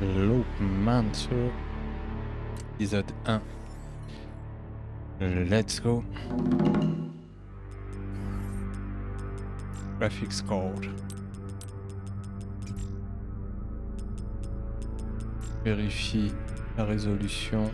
Loopmancer, épisode 1. Let's go. Graphics card. Vérifie la résolution.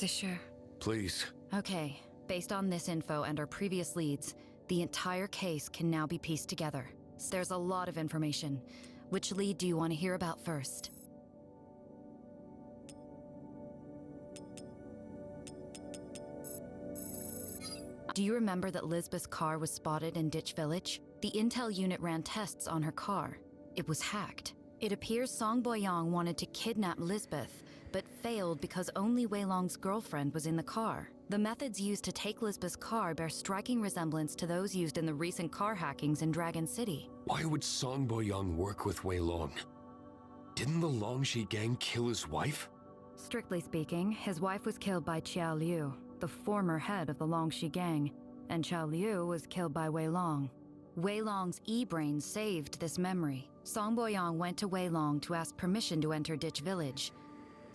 Sure. Please. Okay, based on this info and our previous leads, the entire case can now be pieced together. There's a lot of information. Which lead do you want to hear about first? Do you remember that Lisbeth's car was spotted in Ditch Village? The intel unit ran tests on her car. It was hacked. It appears Song Boyong wanted to kidnap Lisbeth, but failed because only Wei Long's girlfriend was in the car. The methods used to take Lisbeth's car bear striking resemblance to those used in the recent car hackings in Dragon City. Why would Song Boyong work with Wei Long? Didn't the Longxi gang kill his wife? Strictly speaking, his wife was killed by Qiao Liu, the former head of the Longxi gang, and Qiao Liu was killed by Wei Long. Wei Long's e-brain saved this memory. Song Boyong went to Wei Long to ask permission to enter Ditch Village.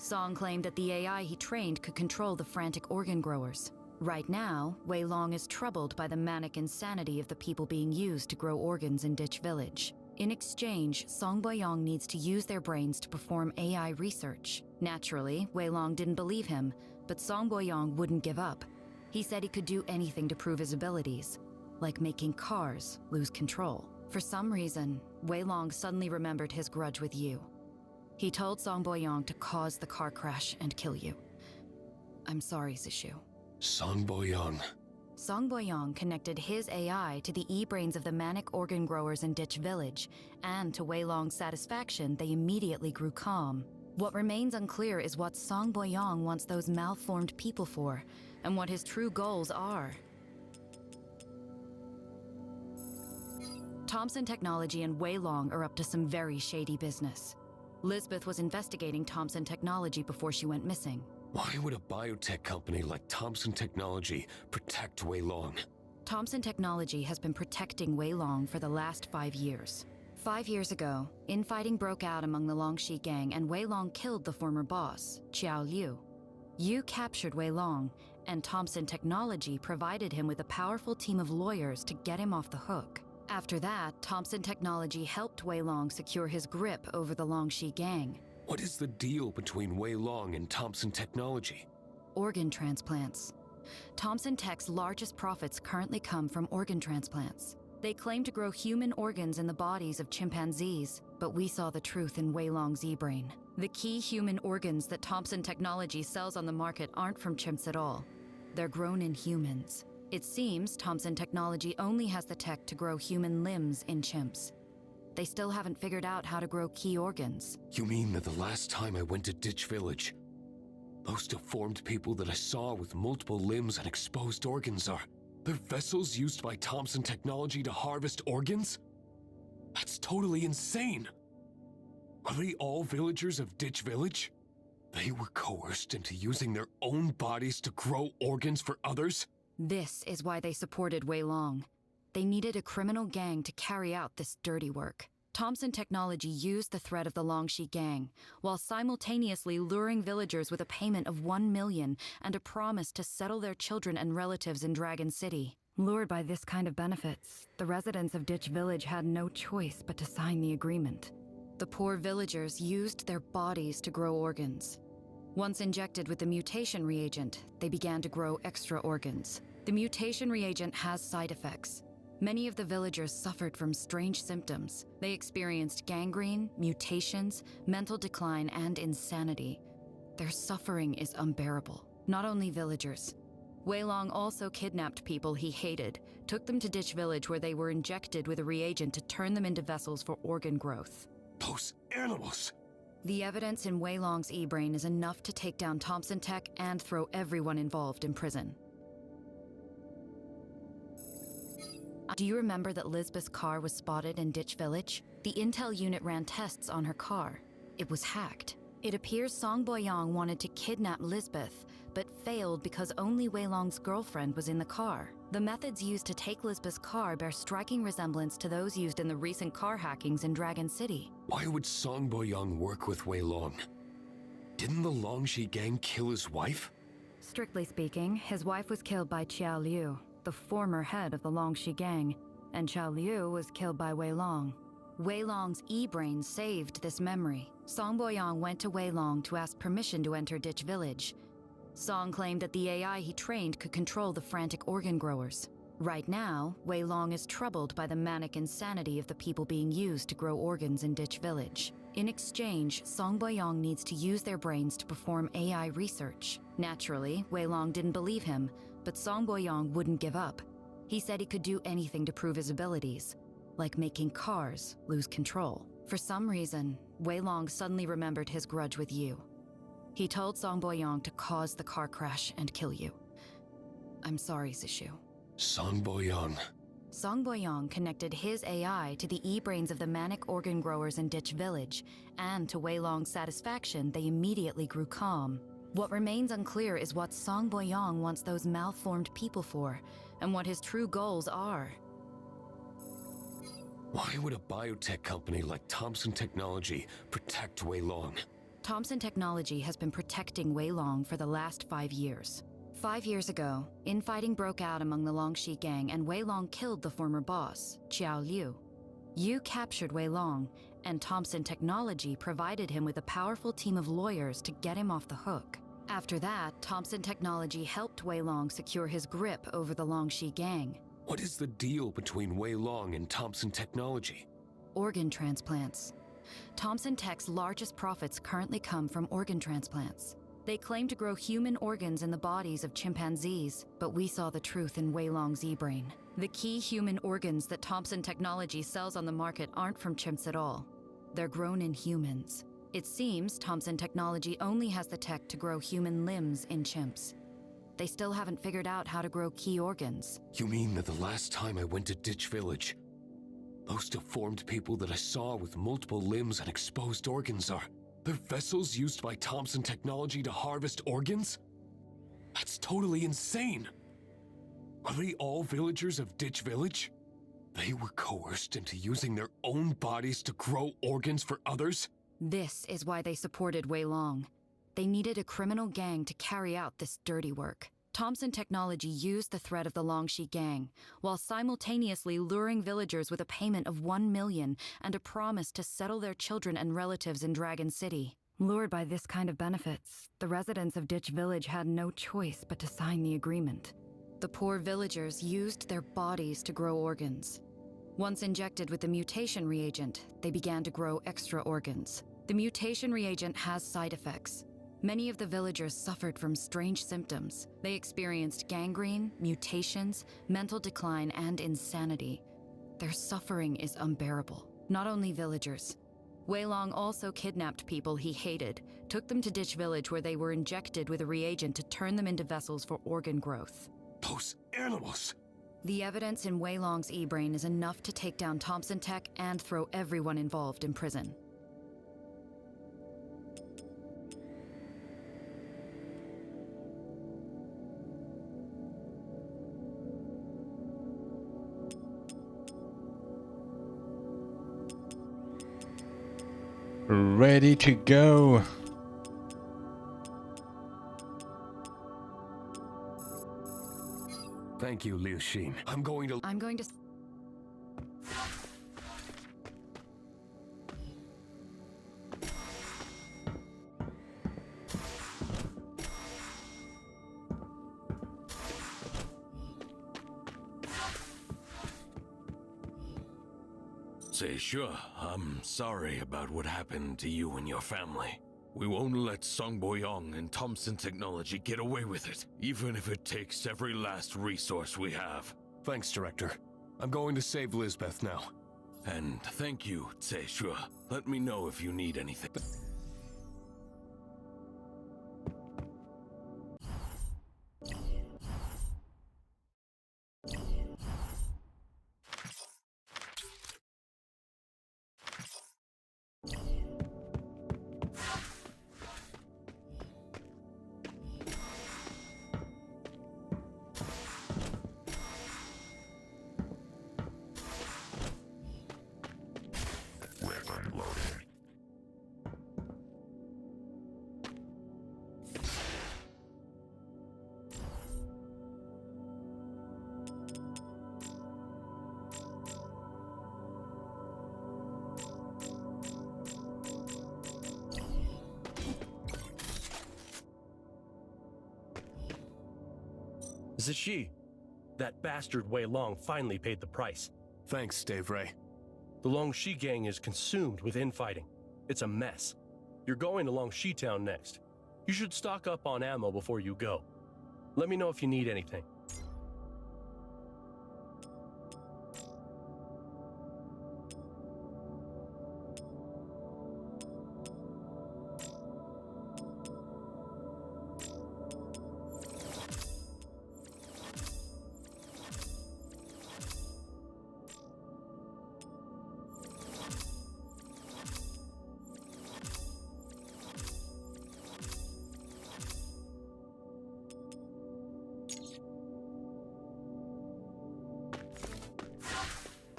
Song claimed that the AI he trained could control the frantic organ growers. Right now, Wei Long is troubled by the manic insanity of the people being used to grow organs in Ditch Village. In exchange, Song Boyong needs to use their brains to perform AI research. Naturally, Wei Long didn't believe him, but Song Boyong wouldn't give up. He said he could do anything to prove his abilities, like making cars lose control. For some reason, Wei Long suddenly remembered his grudge with you. He told Song Boyong to cause the car crash and kill you. I'm sorry, Zishu. Song Boyong. Song Boyong connected his AI to the e-brains of the manic organ growers in Ditch Village, and to Wei Long's satisfaction, they immediately grew calm. What remains unclear is what Song Boyong wants those malformed people for, and what his true goals are. Thompson Technology and Wei Long are up to some very shady business. Lisbeth was investigating Thompson Technology before she went missing. Why would a biotech company like Thompson Technology protect Wei Long? Thompson Technology has been protecting Wei Long for the last 5 years. 5 years ago, infighting broke out among the Longxi gang and Wei Long killed the former boss, Qiao Liu. You captured Wei Long, and Thompson Technology provided him with a powerful team of lawyers to get him off the hook. After that, Thompson Technology helped Wei Long secure his grip over the Longxi gang. What is the deal between Wei Long and Thompson Technology? Organ transplants. Thompson Tech's largest profits currently come from organ transplants. They claim to grow human organs in the bodies of chimpanzees, but we saw the truth in Wei Long's e-brain. The key human organs that Thompson Technology sells on the market aren't from chimps at all. They're grown in humans. It seems Thompson Technology only has the tech to grow human limbs in chimps. They still haven't figured out how to grow key organs. You mean that the last time I went to Ditch Village, those deformed people that I saw with multiple limbs and exposed organs they're vessels used by Thompson Technology to harvest organs? That's totally insane! Are they all villagers of Ditch Village? They were coerced into using their own bodies to grow organs for others? This is why they supported Wei Long. They needed a criminal gang to carry out this dirty work. Thompson Technology used the threat of the Longxi gang, while simultaneously luring villagers with a payment of 1 million and a promise to settle their children and relatives in Dragon City. Lured by this kind of benefits, the residents of Ditch Village had no choice but to sign the agreement. The poor villagers used their bodies to grow organs. Once injected with the mutation reagent, they began to grow extra organs. The mutation reagent has side effects. Many of the villagers suffered from strange symptoms. They experienced gangrene, mutations, mental decline, and insanity. Their suffering is unbearable. Not only villagers. Wei Long also kidnapped people he hated, took them to Ditch Village where they were injected with a reagent to turn them into vessels for organ growth. Those animals! The evidence in Wei Long's e-brain is enough to take down Thompson Tech and throw everyone involved in prison. Do you remember that Lisbeth's car was spotted in Ditch Village? The intel unit ran tests on her car. It was hacked. It appears Song Boyong wanted to kidnap Lisbeth, but failed because only Wei Long's girlfriend was in the car. The methods used to take Lisbeth's car bear striking resemblance to those used in the recent car hackings in Dragon City. Why would Song Boyong work with Wei Long? Didn't the Longxi gang kill his wife? Strictly speaking, his wife was killed by Qiao Liu, the former head of the Longxi gang, and Qiao Liu was killed by Wei Long. Wei Long's e-brain saved this memory. Song Boyong went to Wei Long to ask permission to enter Ditch Village. Song claimed that the AI he trained could control the frantic organ growers. Right now, Wei Long is troubled by the manic insanity of the people being used to grow organs in Ditch Village. In exchange, Song Boyong needs to use their brains to perform AI research. Naturally, Wei Long didn't believe him, but Song Boyong wouldn't give up. He said he could do anything to prove his abilities, like making cars lose control. For some reason, Wei Long suddenly remembered his grudge with you. He told Song Boyong to cause the car crash and kill you. I'm sorry, Zishu. Song Boyong. Song Boyong connected his AI to the e-brains of the manic organ growers in Ditch Village, and to Wei Long's satisfaction, they immediately grew calm. What remains unclear is what Song Boyong wants those malformed people for, and what his true goals are. Why would a biotech company like Thompson Technology protect Wei Long? Thompson Technology has been protecting Wei Long for the last 5 years. 5 years ago, infighting broke out among the Longxi gang and Wei Long killed the former boss, Qiao Liu. You captured Wei Long, and Thompson Technology provided him with a powerful team of lawyers to get him off the hook. After that, Thompson Technology helped Wei Long secure his grip over the Longxi gang. What is the deal between Wei Long and Thompson Technology? Organ transplants. Thompson Tech's largest profits currently come from organ transplants. They claim to grow human organs in the bodies of chimpanzees, but we saw the truth in Wei Long's e-brain. The key human organs that Thompson Technology sells on the market aren't from chimps at all. They're grown in humans. It seems Thompson Technology only has the tech to grow human limbs in chimps. They still haven't figured out how to grow key organs. You mean that the last time I went to Ditch Village, those deformed people that I saw with multiple limbs and exposed organs they're vessels used by Thompson Technology to harvest organs? That's totally insane! Are they all villagers of Ditch Village? They were coerced into using their own bodies to grow organs for others? This is why they supported Wei Long. They needed a criminal gang to carry out this dirty work. Thompson Technology used the threat of the Longxi gang, while simultaneously luring villagers with a payment of 1 million and a promise to settle their children and relatives in Dragon City. Lured by this kind of benefits, the residents of Ditch Village had no choice but to sign the agreement. The poor villagers used their bodies to grow organs. Once injected with the mutation reagent, they began to grow extra organs. The mutation reagent has side effects. Many of the villagers suffered from strange symptoms. They experienced gangrene, mutations, mental decline, and insanity. Their suffering is unbearable. Not only villagers. Wei Long also kidnapped people he hated, took them to Ditch Village where they were injected with a reagent to turn them into vessels for organ growth. Those animals! The evidence in Wei Long's e-brain is enough to take down Thompson Tech and throw everyone involved in prison. Ready to go. Thank you, Liu Xin. I'm going to... Sure, I'm sorry about what happened to you and your family. We won't let Song Boyong and Thompson Technology get away with it, even if it takes every last resource we have. Thanks, Director. I'm going to save Lisbeth now. And thank you, Sure. Let me know if you need anything. Zishi, that bastard Wei Long finally paid the price. Thanks, Dave Ray. The Longxi gang is consumed with infighting. It's a mess. You're going to Longxi Town next. You should stock up on ammo before you go. Let me know if you need anything.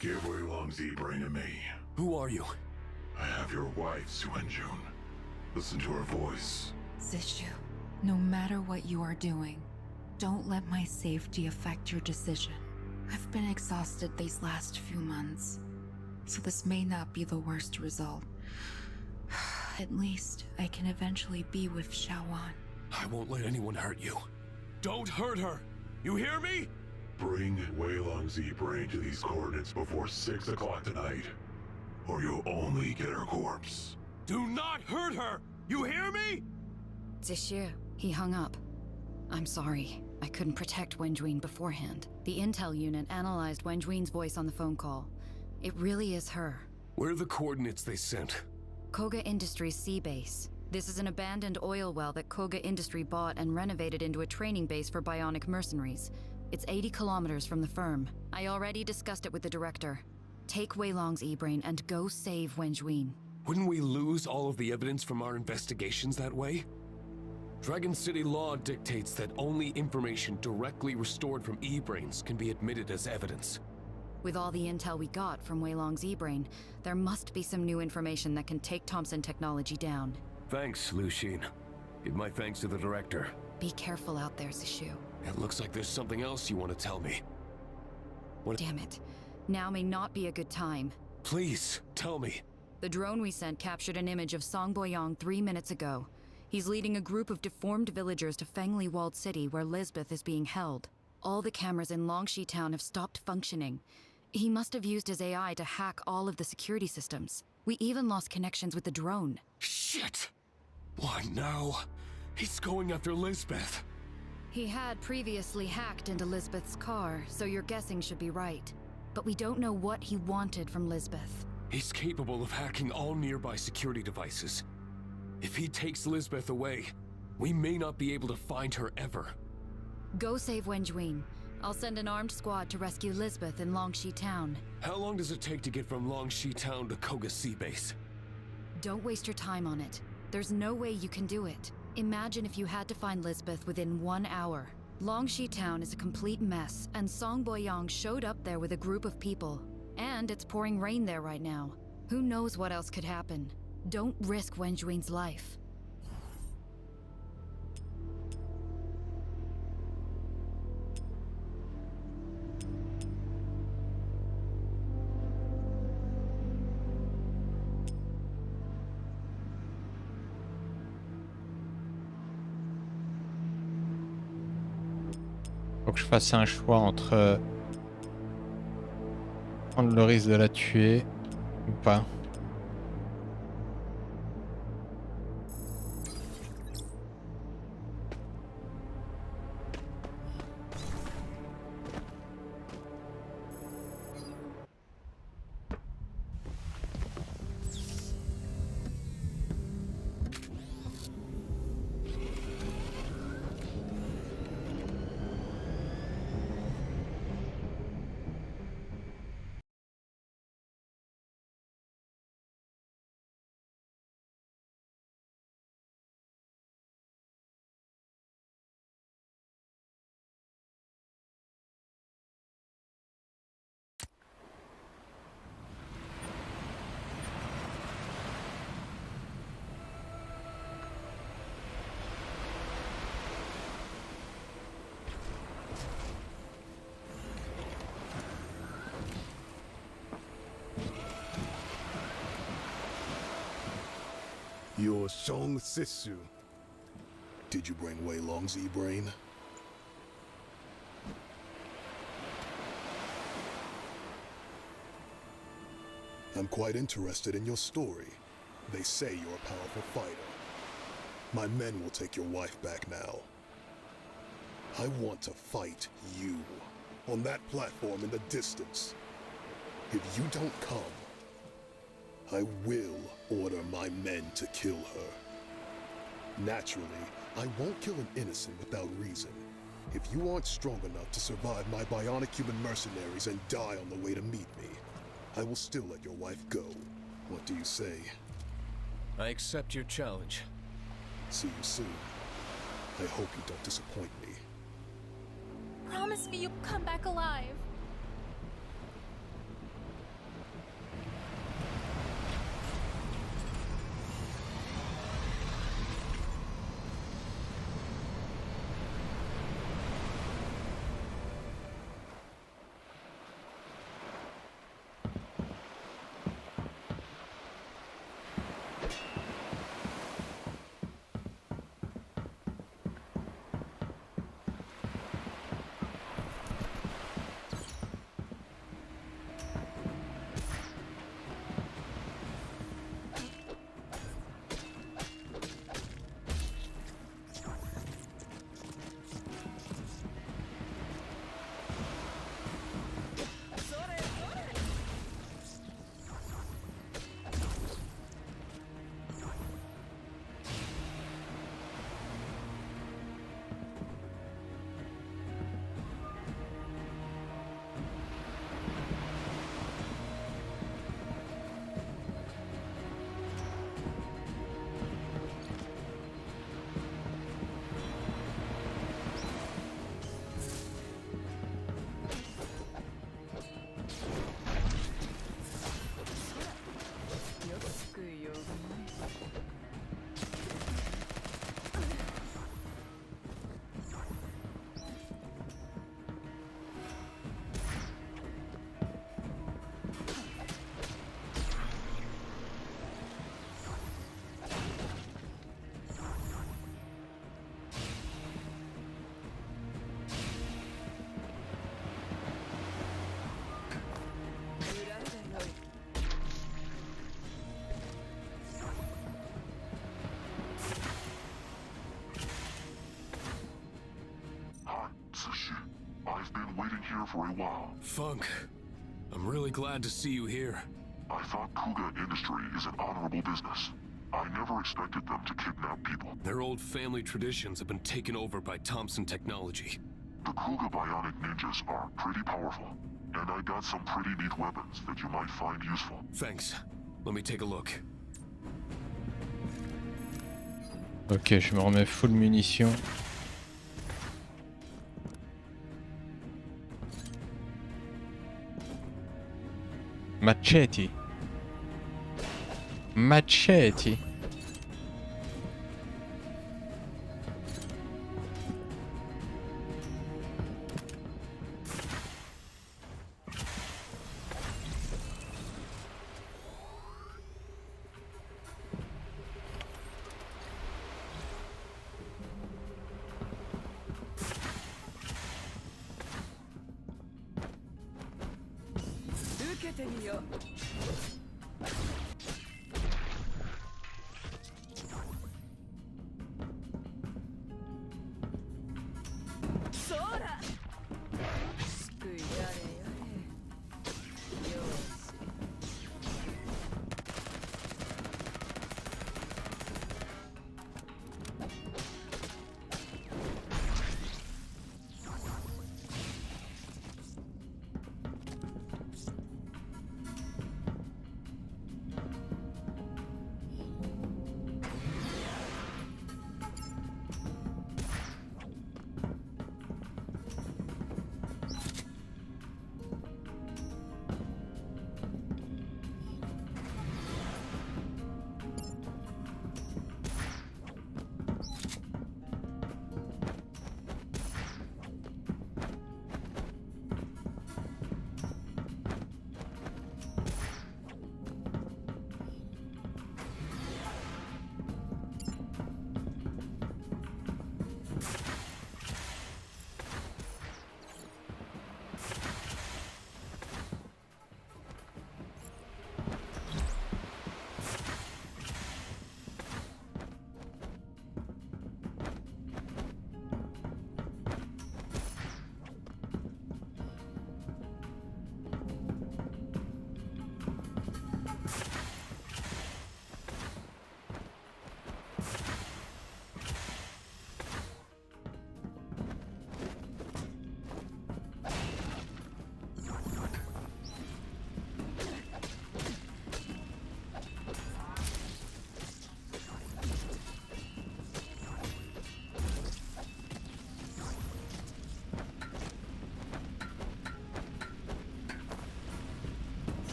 Give Wei Long's e-brain to me. Who are you? I have your wife, Suan Jun. Listen to her voice. Zishu, no matter what you are doing, don't let my safety affect your decision. I've been exhausted these last few months, so this may not be the worst result. At least I can eventually be with Shawan. I won't let anyone hurt you. Don't hurt her! You hear me? Bring Wei Long's E-Brain to these coordinates before 6 o'clock tonight, or you'll only get her corpse. Do not hurt her! You hear me? Zishu, he hung up. I'm sorry. I couldn't protect Wenjuin beforehand. The intel unit analyzed Wenjuin's voice on the phone call. It really is her. Where are the coordinates they sent? Koga Industries sea base. This is an abandoned oil well that Koga Industry bought and renovated into a training base for bionic mercenaries. It's 80 kilometers from the firm. I already discussed it with the director. Take Wei Long's E-Brain and go save Wenjuin. Wouldn't we lose all of the evidence from our investigations that way? Dragon City law dictates that only information directly restored from E-Brains can be admitted as evidence. With all the intel we got from Wei Long's E-Brain, there must be some new information that can take Thompson Technology down. Thanks, Lu Xun. Give my thanks to the director. Be careful out there, Zishu. It looks like there's something else you want to tell me. What? Damn it. Now may not be a good time. Please, tell me. The drone we sent captured an image of Song Boyong 3 minutes ago. He's leading a group of deformed villagers to Fengli Walled City where Lisbeth is being held. All the cameras in Longxi Town have stopped functioning. He must have used his AI to hack all of the security systems. We even lost connections with the drone. Shit! Why now? He's going after Lisbeth. He had previously hacked into Lisbeth's car, so your guessing should be right. But we don't know what he wanted from Lisbeth. He's capable of hacking all nearby security devices. If he takes Lisbeth away, we may not be able to find her ever. Go save Wenjuin. I'll send an armed squad to rescue Lisbeth in Longxi Town. How long does it take to get from Longxi Town to Koga Sea Base? Don't waste your time on it. There's no way you can do it. Imagine if you had to find Lisbeth within 1 hour. Longxi Town is a complete mess, and Song Boyong showed up there with a group of people. And it's pouring rain there right now. Who knows what else could happen? Don't risk Wenjuin's life. Faut que je fasse un choix entre prendre le risque de la tuer ou pas. You're Song Sisu. Did you bring Wei Long's E-Brain? I'm quite interested in your story. They say you're a powerful fighter. My men will take your wife back now. I want to fight you on that platform in the distance. If you don't come, I will order my men to kill her. Naturally, I won't kill an innocent without reason. If you aren't strong enough to survive my bionic human mercenaries and die on the way to meet me, I will still let your wife go. What do you say? I accept your challenge. See you soon. I hope you don't disappoint me. Promise me you'll come back alive. been waiting here for a while. Funk, I'm really glad to see you here. I thought Kuga Industry is an honorable business. I never expected them to kidnap people. Their old family traditions have been taken over by Thompson Technology. The Kuga bionic ninjas are pretty powerful, and I got some pretty neat weapons that you might find useful. Thanks. Let me take a look. Ok, je me remets full munitions. Machete. Machete.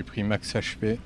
J'ai pris max HP.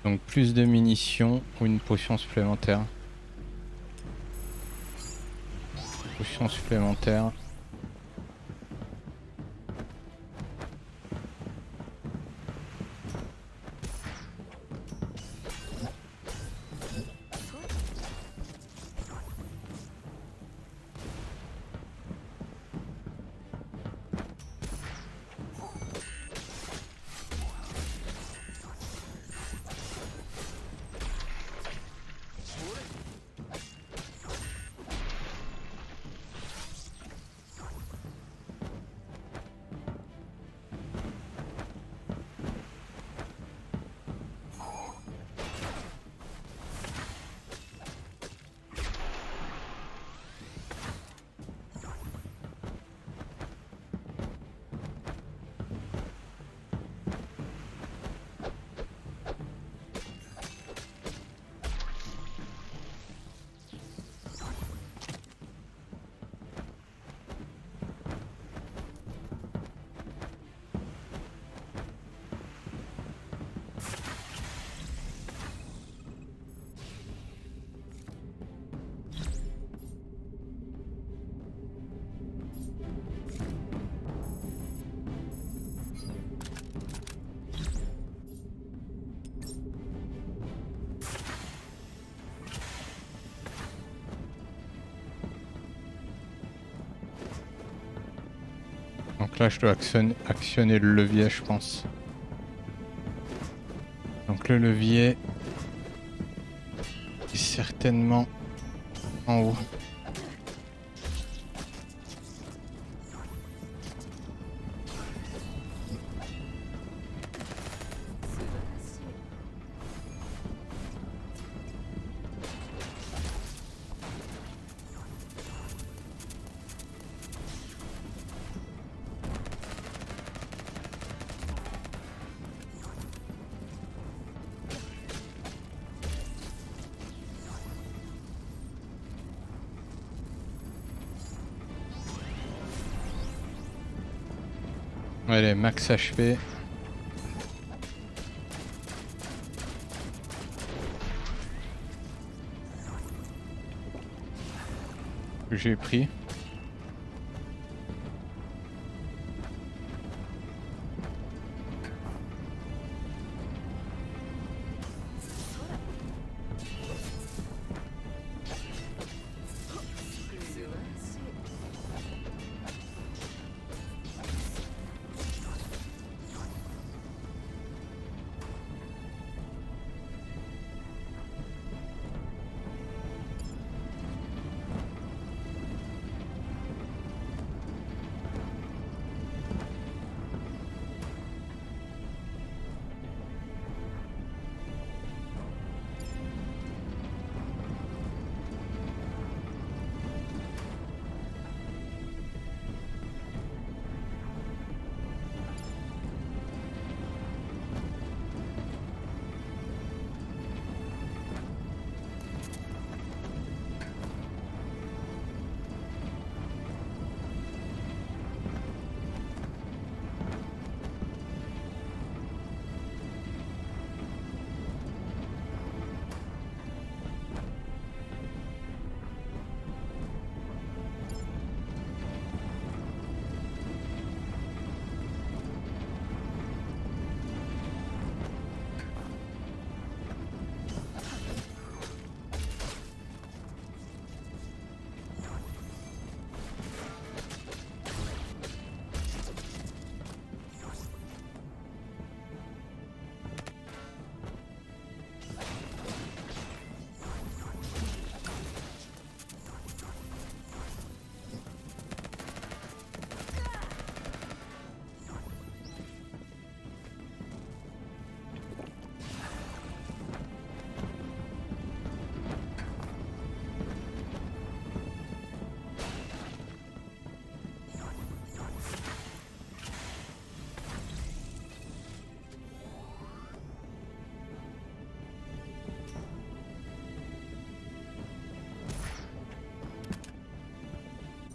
Donc plus de munitions ou une potion supplémentaire. Potion supplémentaire. Donc là je dois actionner le levier je pense. Donc le levier est certainement en haut. Allez, max HP. Que j'ai pris.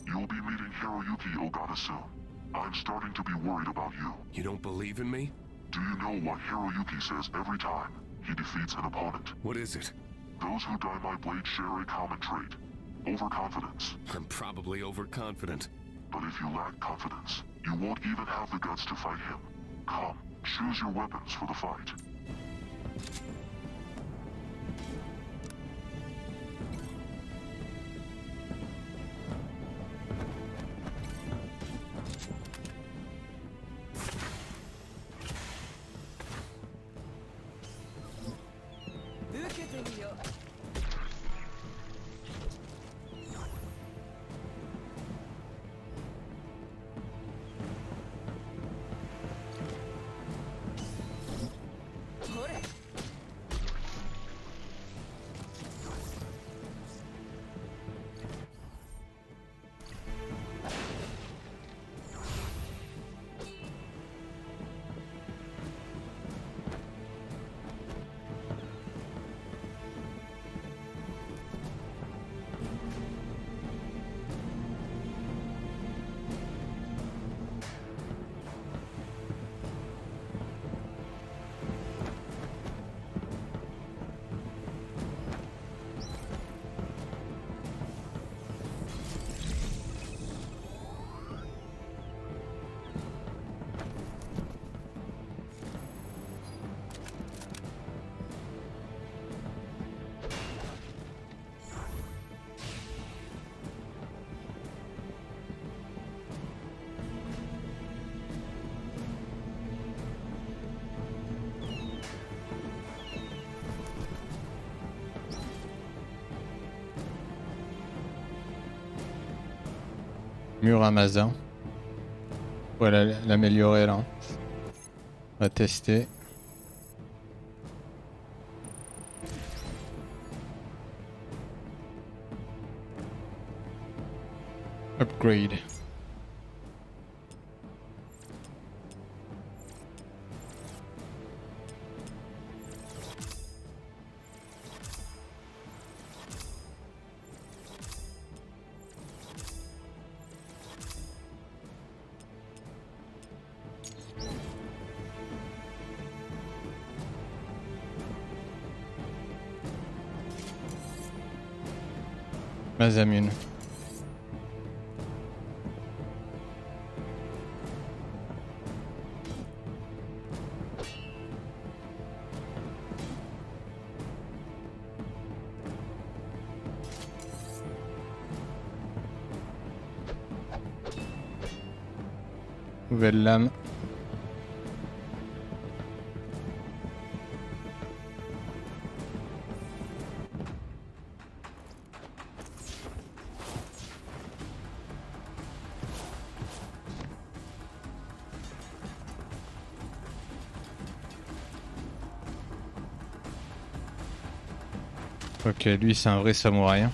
You'll be meeting Hiroyuki Ogata soon. I'm starting to be worried about you. You don't believe in me? Do you know what Hiroyuki says every time? he defeats an opponent. What is it? Those who die my blade share a common trait. Overconfidence. I'm probably overconfident. But if you lack confidence, you won't even have the guts to fight him. Come, choose your weapons for the fight. Mur Amazon. Voilà, l'améliorer là. On va tester. Upgrade. Mazamune. Nouvelle lame. Ok, lui c'est un vrai samouraï.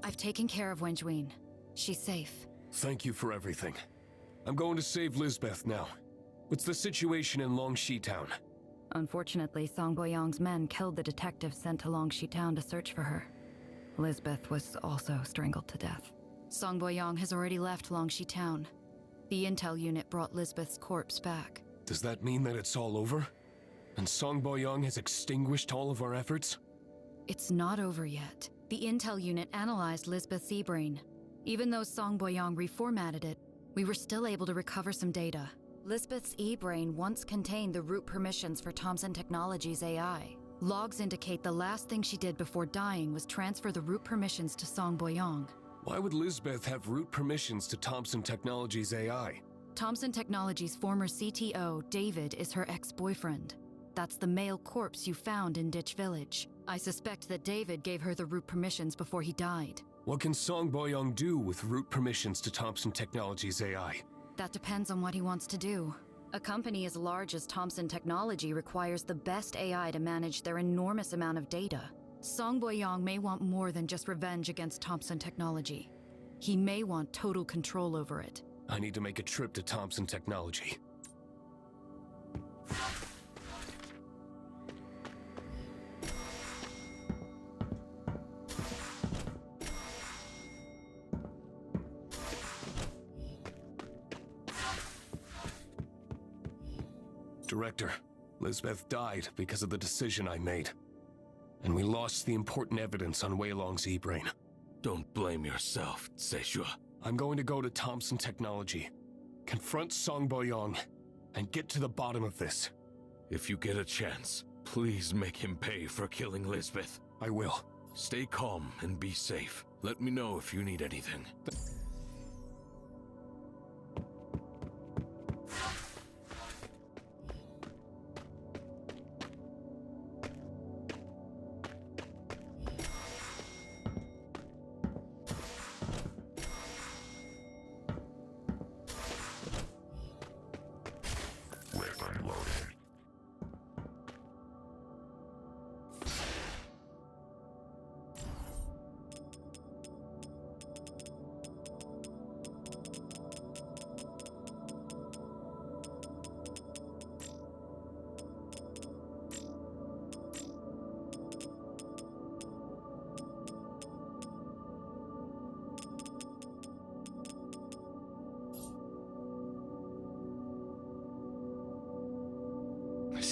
I've taken care of Wenjuin. She's safe. Thank you for everything. I'm going to save Lisbeth now. What's the situation in Longxi Town? Unfortunately, Song Boyong's men killed the detective sent to Longxi Town to search for her. Lisbeth was also strangled to death. Song Boyong has already left Longxi Town. The intel unit brought Lisbeth's corpse back. Does that mean that it's all over? And Song Boyong has extinguished all of our efforts? It's not over yet. The intel unit analyzed Lisbeth's e-brain. Even though Song Boyong reformatted it, we were still able to recover some data. Lisbeth's e-brain once contained the root permissions for Thompson Technologies' AI. Logs indicate the last thing she did before dying was transfer the root permissions to Song Boyong. Why would Lisbeth have root permissions to Thompson Technologies' AI? Thompson Technologies' former CTO, David, is her ex-boyfriend. That's the male corpse you found in Ditch Village. I suspect that David gave her the root permissions before he died. What can Song Boyong do with root permissions to Thompson Technologies' AI? That depends on what he wants to do. A company as large as Thompson Technology requires the best AI to manage their enormous amount of data. Song Boyong may want more than just revenge against Thompson Technology. He may want total control over it. I need to make a trip to Thompson Technology. Director, Lisbeth died because of the decision I made. And we lost the important evidence on Wei Long's e-brain. Don't blame yourself, Sejua. I'm going to go to Thompson Technology, confront Song Boyong, and get to the bottom of this. If you get a chance, please make him pay for killing Lisbeth. I will. Stay calm and be safe. Let me know if you need anything.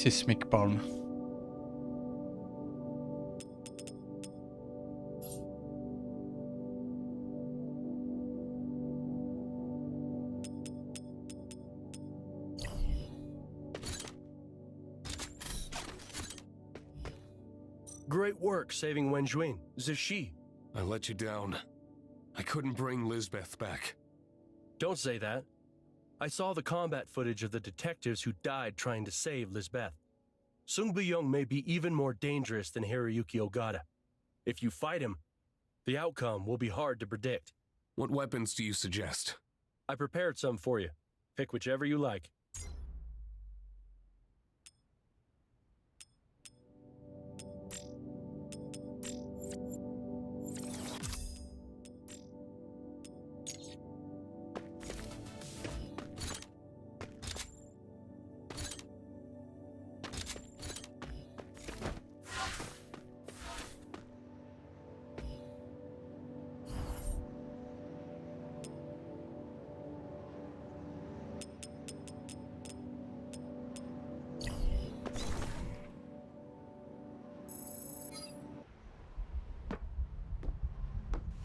Seismic palm. Great work saving Wenjuin. Zishi. I let you down. I couldn't bring Lisbeth back. Don't say that. I saw the combat footage of the detectives who died trying to save Lisbeth. Sung Byung may be even more dangerous than Hiroyuki Ogata. If you fight him, the outcome will be hard to predict. What weapons do you suggest? I prepared some for you. Pick whichever you like.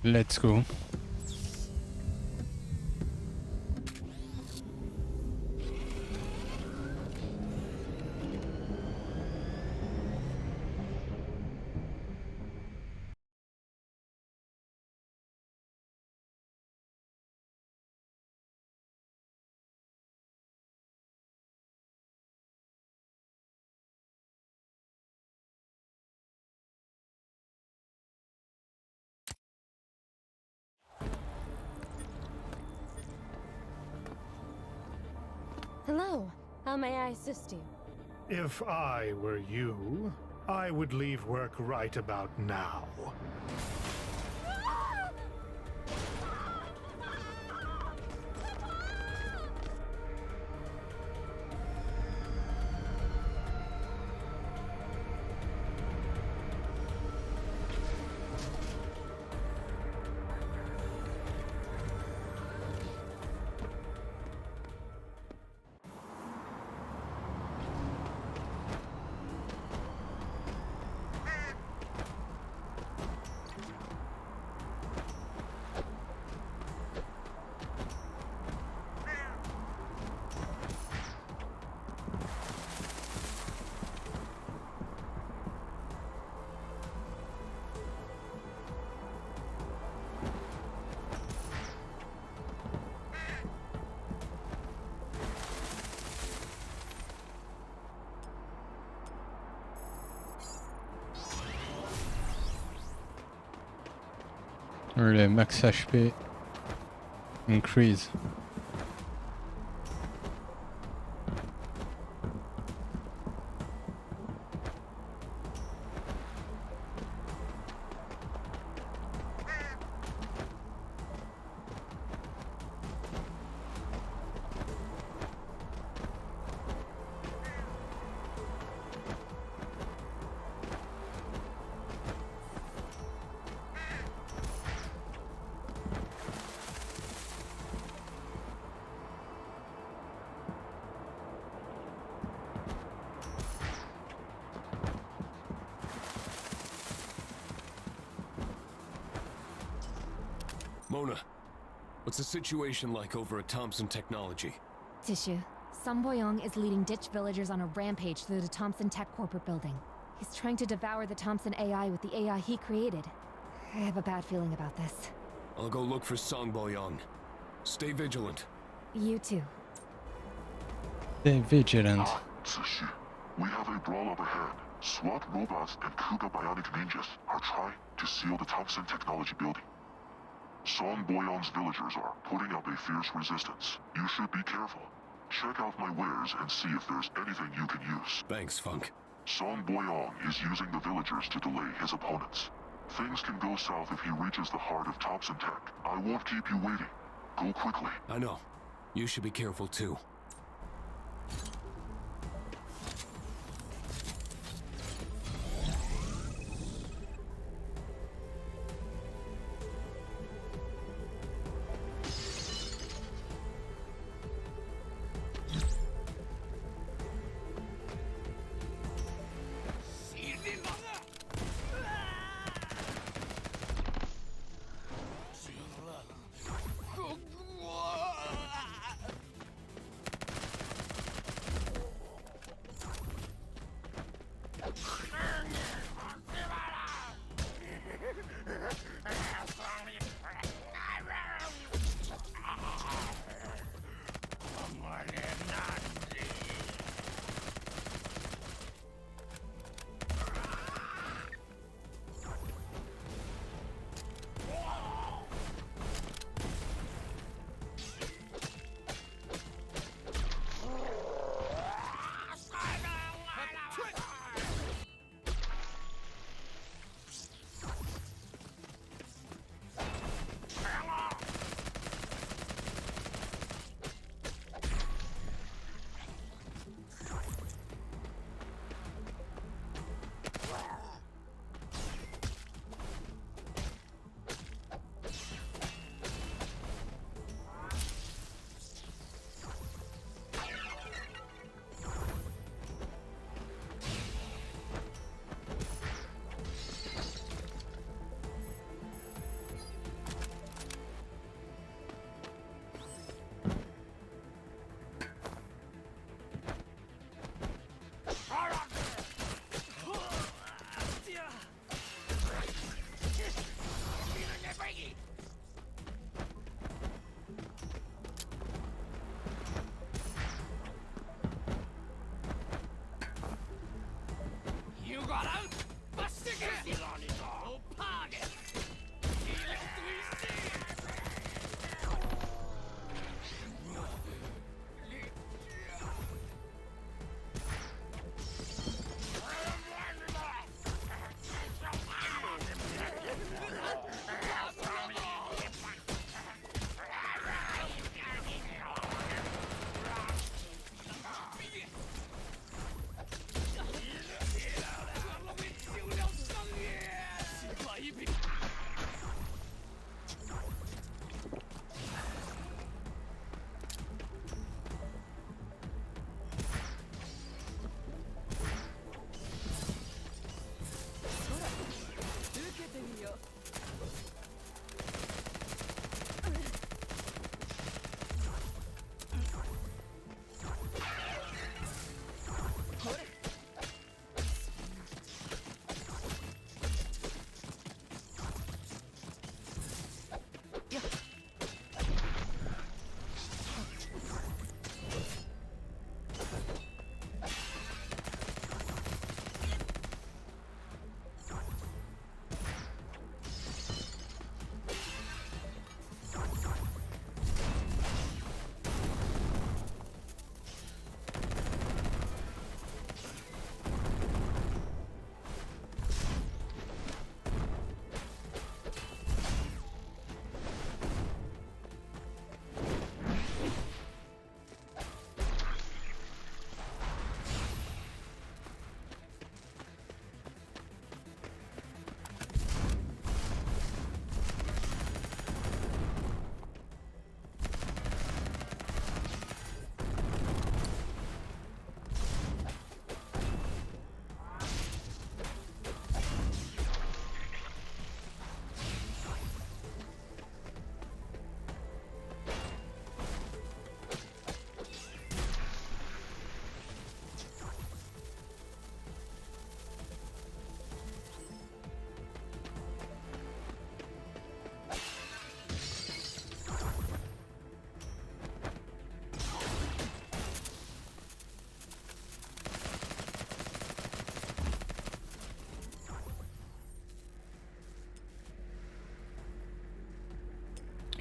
Let's go. Hello. How may I assist you? If I were you, I would leave work right about now. Le max HP increase. Mona, what's the situation like over at Thompson Technology? Tissue. Song Boyong is leading ditch villagers on a rampage through the Thompson Tech corporate building. He's trying to devour the Thompson AI with the AI he created. I have a bad feeling about this. I'll go look for Song Boyong. Stay vigilant. You too. Stay vigilant. Tsushi, we have a brawl up ahead. SWAT robots and Kuga bionic ninjas are trying to seal the Thompson Technology building. Song Boyong's villagers are putting up a fierce resistance. You should be careful. Check out my wares and see if there's anything you can use. Thanks, Funk. Song Boyong is using the villagers to delay his opponents. Things can go south if he reaches the heart of Thompson Tech. I won't keep you waiting. Go quickly. I know. You should be careful too.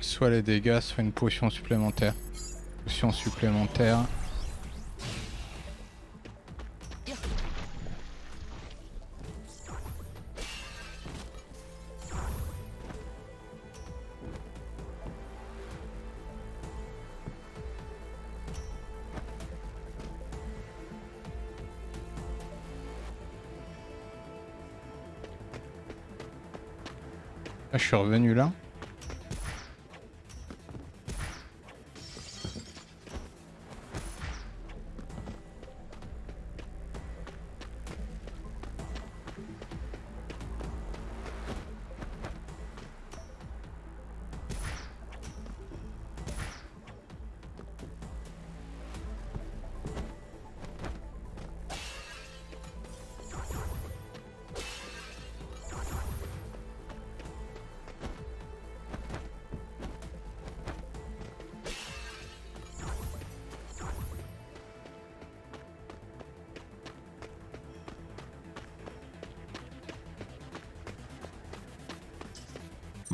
soit les dégâts, soit une potion supplémentaire. Potion supplémentaire. Ah, je suis revenu là.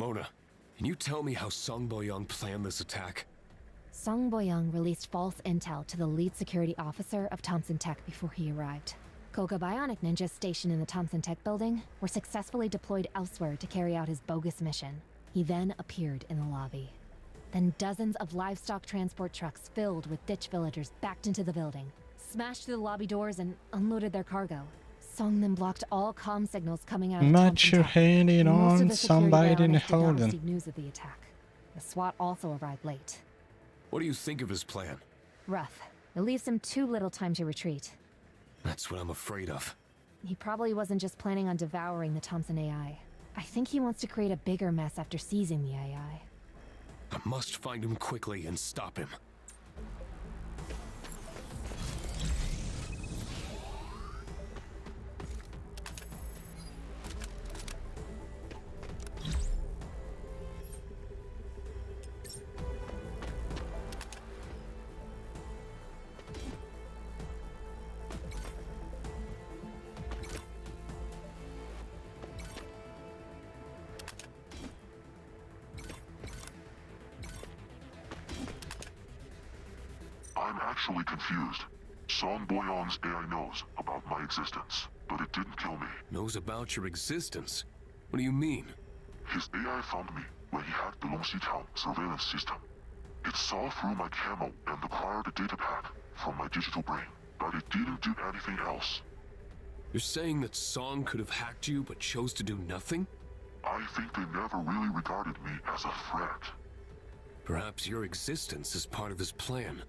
Mona, can you tell me how Song Boyong planned this attack? Song Boyong released false intel to the lead security officer of Thompson Tech before he arrived. Koga bionic ninjas stationed in the Thompson Tech building were successfully deployed elsewhere to carry out his bogus mission. He then appeared in the lobby. Then dozens of livestock transport trucks filled with ditch villagers backed into the building, smashed through the lobby doors and unloaded their cargo. Song then blocked all comm signals coming out of Match your Thompson Tech. hand Most of on the security somebody in barons did not Holden. receive news of the attack. The SWAT also arrived late. What do you think of his plan? Rough. It leaves him too little time to retreat. That's what I'm afraid of. He probably wasn't just planning on devouring the Thompson AI. I think he wants to create a bigger mess after seizing the AI. I must find him quickly and stop him. I'm actually confused. Song Boyong's AI knows about my existence, but it didn't kill me. Knows about your existence? What do you mean? His AI found me when he hacked the Longxi Town surveillance system. It saw through my camo and acquired a data pack from my digital brain, but it didn't do anything else. You're saying that Song could have hacked you but chose to do nothing? I think they never really regarded me as a threat. Perhaps your existence is part of his plan.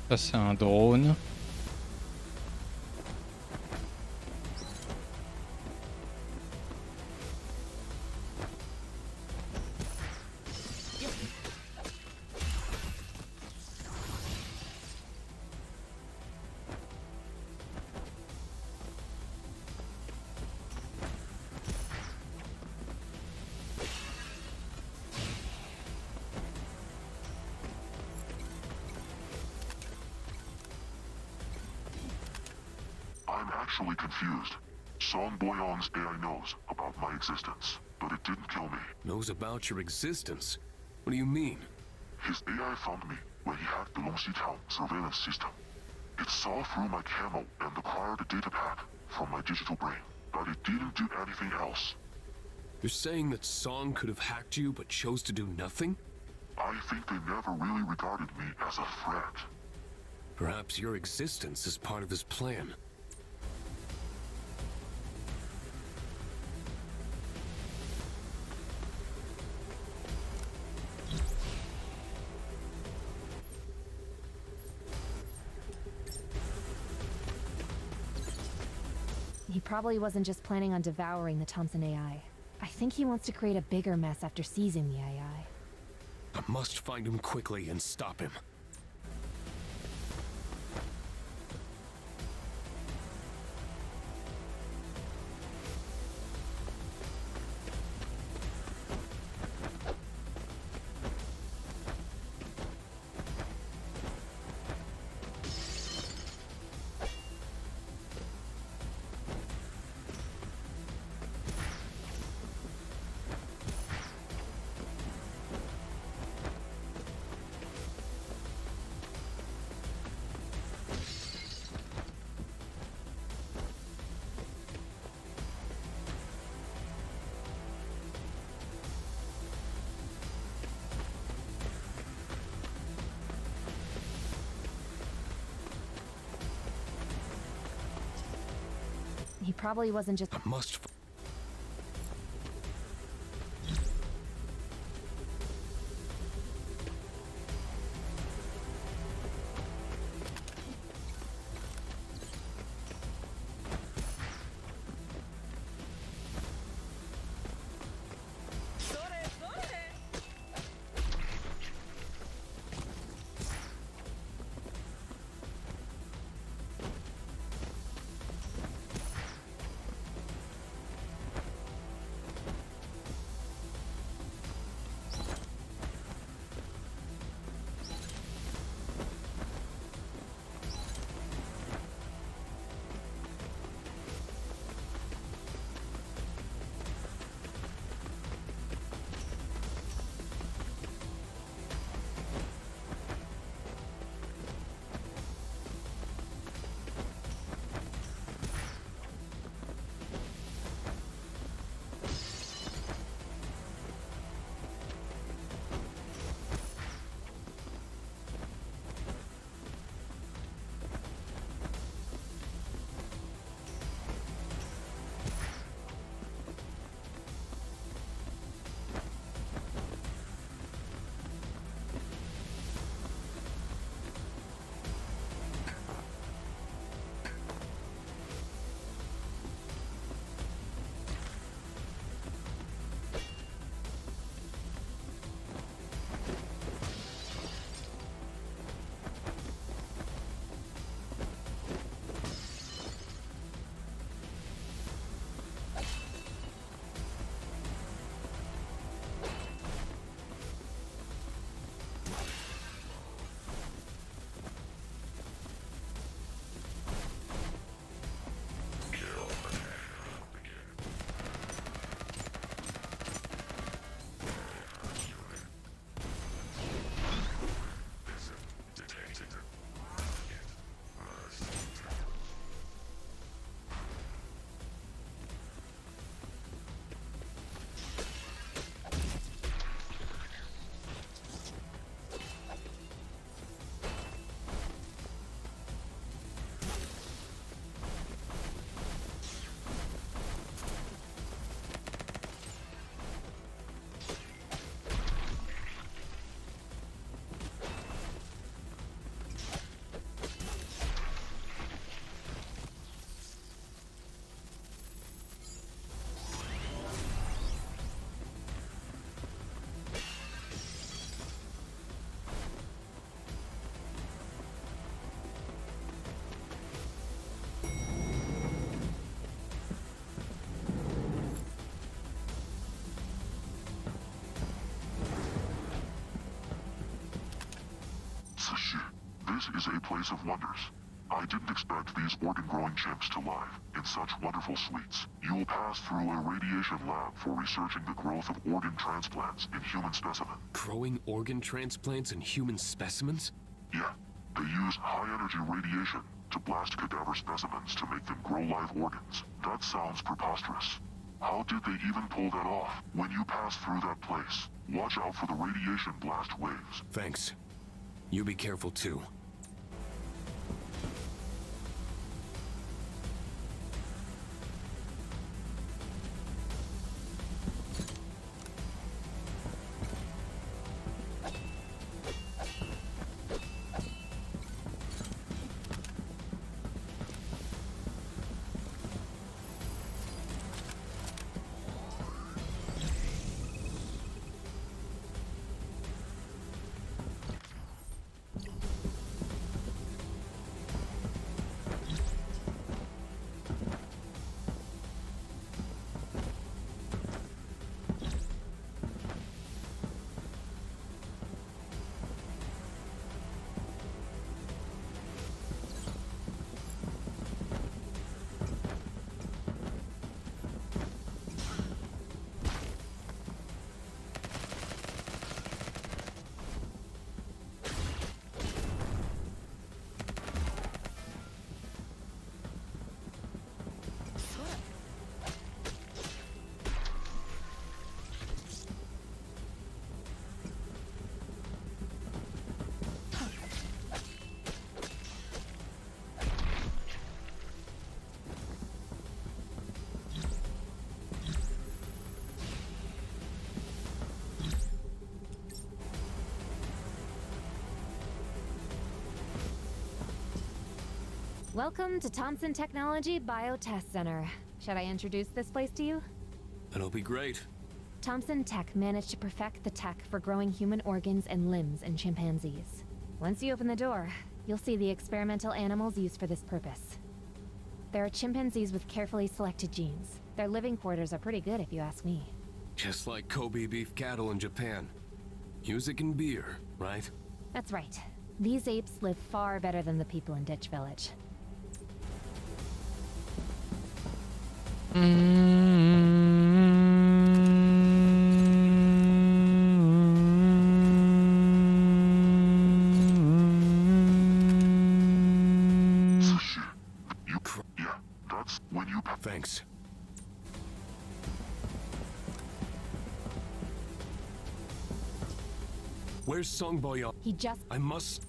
Ça c'est un drone. I'm actually confused. Song Boyong's AI knows about my existence, but it didn't kill me. Knows about your existence? What do you mean? His AI found me when he hacked the Longxi Town surveillance system. It saw through my camo and acquired a data pack from my digital brain, but it didn't do anything else. You're saying that Song could have hacked you but chose to do nothing? I think they never really regarded me as a threat. Perhaps your existence is part of his plan. He probably wasn't just planning on devouring the Thompson AI. I think he wants to create a bigger mess after seizing the AI. I must find him quickly and stop him. He probably wasn't just- I must... This is a place of wonders. I didn't expect these organ-growing chimps to live in such wonderful suites. You will pass through a radiation lab for researching the growth of organ transplants in human specimens. Growing organ transplants in human specimens? Yeah, they use high-energy radiation to blast cadaver specimens to make them grow live organs. That sounds preposterous. How did they even pull that off? When you pass through that place, watch out for the radiation blast waves. Thanks. You be careful too. Welcome to Thompson Technology Biotest Center. Should I introduce this place to you? That'll be great. Thompson Tech managed to perfect the tech for growing human organs and limbs in chimpanzees. Once you open the door, you'll see the experimental animals used for this purpose. There are chimpanzees with carefully selected genes. Their living quarters are pretty good if you ask me. Just like Kobe beef cattle in Japan. Music and beer, right? That's right. These apes live far better than the people in Ditch Village. Yeah, that's when you... Thanks. Where's Song Boyo? He just... I must...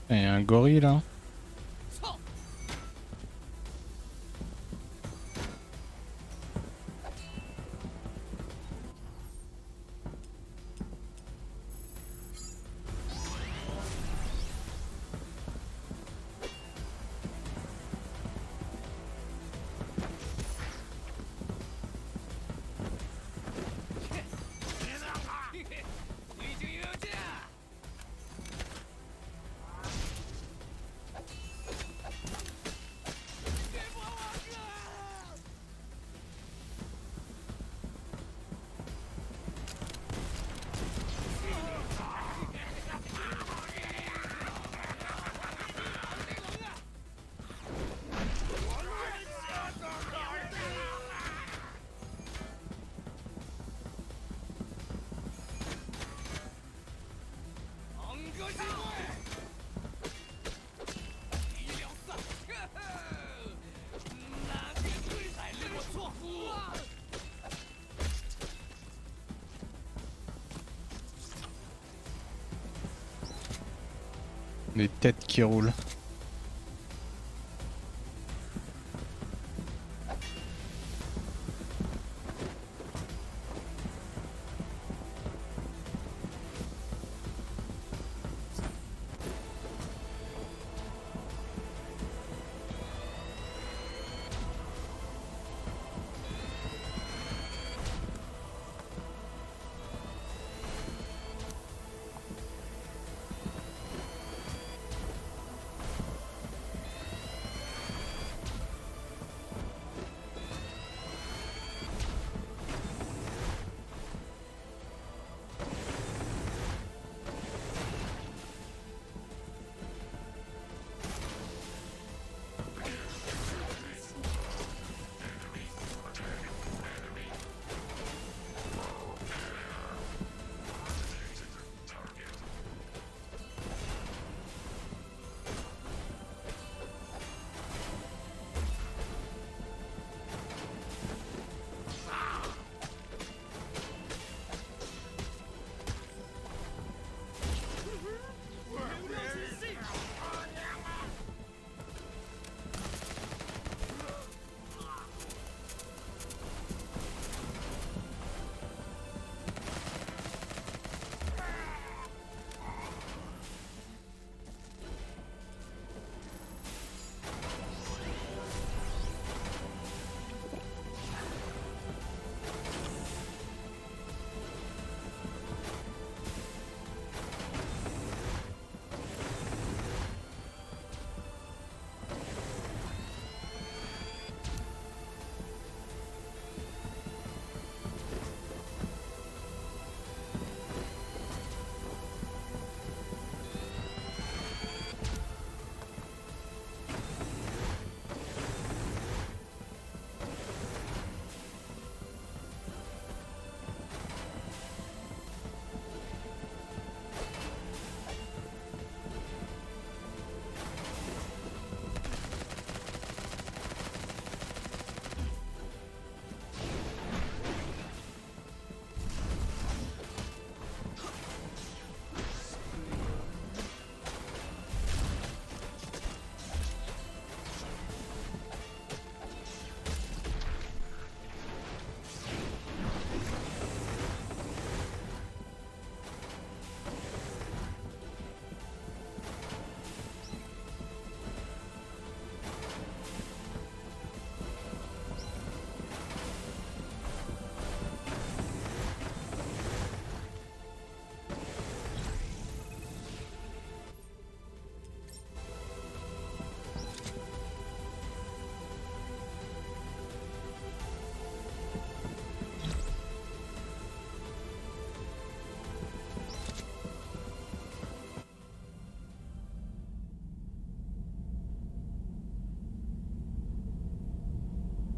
Il y a un gorille là. Des têtes qui roulent.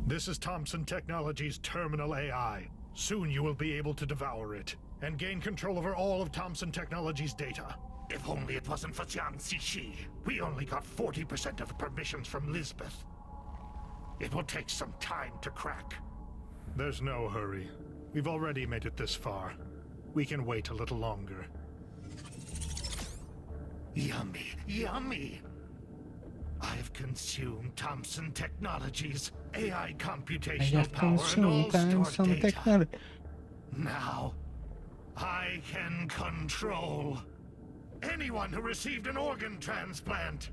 This is Thompson Technologies' terminal AI. Soon you will be able to devour it and gain control over all of Thompson Technologies' data. If only it wasn't for Jiang Zishi. We only got 40% of the permissions from Lisbeth. It will take some time to crack. There's no hurry. We've already made it this far. We can wait a little longer. Yummy, yummy! I've consumed Thompson Technologies' AI computational power and all stored data. Now, I can control anyone who received an organ transplant.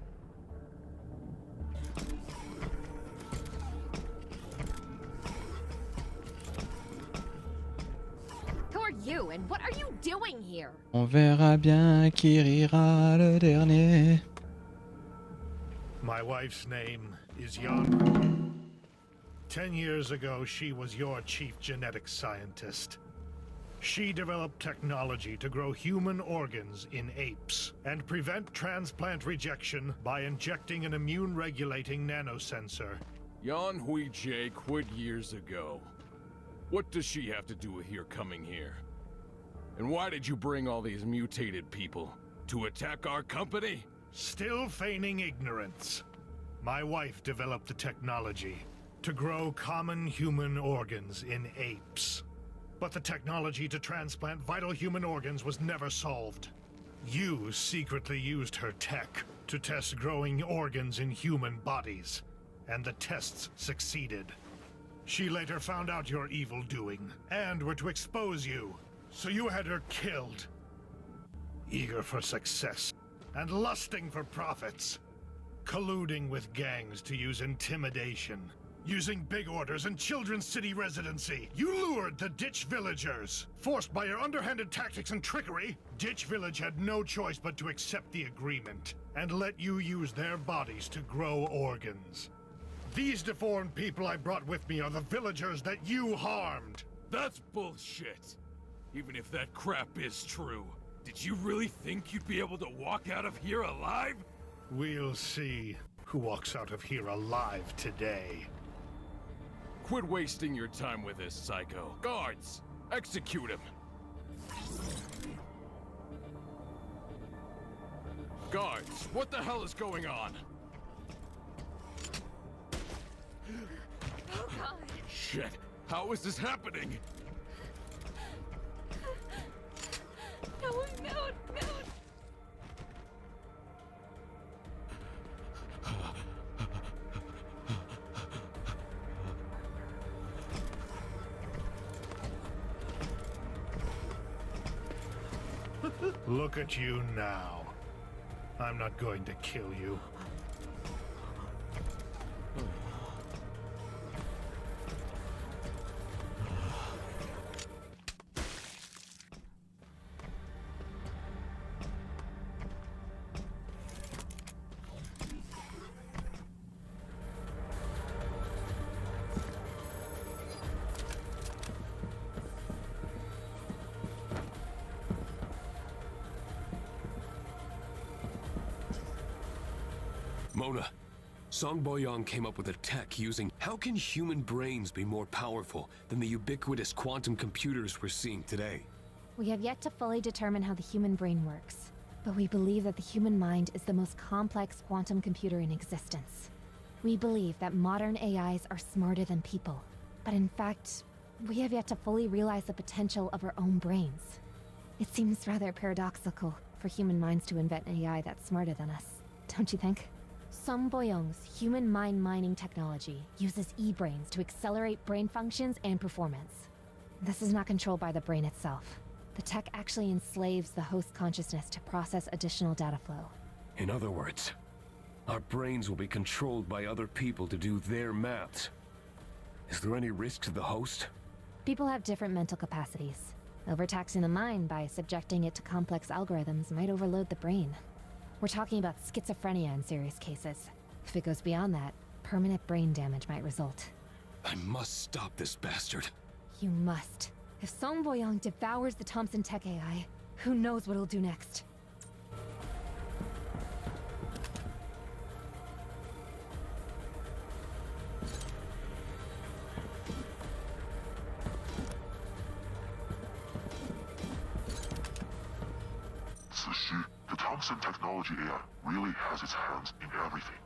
Who are you and what are you doing here? On verra bien qui rira le dernier. My wife's name is Yan. 10 years ago, she was your chief genetics scientist. She developed technology to grow human organs in apes and prevent transplant rejection by injecting an immune-regulating nanosensor. Yan Hui-Jie quit years ago. What does she have to do with your coming here? And why did you bring all these mutated people? To attack our company? Still feigning ignorance. My wife developed the technology to grow common human organs in apes. But the technology to transplant vital human organs was never solved. You secretly used her tech to test growing organs in human bodies, and the tests succeeded. She later found out your evil doing, and were to expose you, so you had her killed. Eager for success, and lusting for profits. Colluding with gangs to use intimidation. Using big orders and Children's City residency, you lured the Ditch villagers. Forced by your underhanded tactics and trickery, Ditch Village had no choice but to accept the agreement, and let you use their bodies to grow organs. These deformed people I brought with me are the villagers that you harmed. That's bullshit. Even if that crap is true, did you really think you'd be able to walk out of here alive? We'll see who walks out of here alive today. Quit wasting your time with this, Psycho. Guards, execute him. Guards, what the hell is going on? Oh god. Shit, how is this happening? No, no, no. Look at you now. I'm not going to kill you. Mona, Song Boyong came up with a tech using... How can human brains be more powerful than the ubiquitous quantum computers we're seeing today? We have yet to fully determine how the human brain works, but we believe that the human mind is the most complex quantum computer in existence. We believe that modern AIs are smarter than people, but in fact, we have yet to fully realize the potential of our own brains. It seems rather paradoxical for human minds to invent an AI that's smarter than us, don't you think? Song Boyong's human mind mining technology uses e-brains to accelerate brain functions and performance. This is not controlled by the brain itself. The tech actually enslaves the host consciousness to process additional data flow. In other words, our brains will be controlled by other people to do their maths. Is there any risk to the host? People have different mental capacities. Overtaxing the mind by subjecting it to complex algorithms might overload the brain. We're talking about schizophrenia in serious cases. If it goes beyond that, permanent brain damage might result. I must stop this bastard. You must. If Song Boyong devours the Thompson Tech AI, who knows what it'll do next? The Thompson Technology AI really has its hands in everything.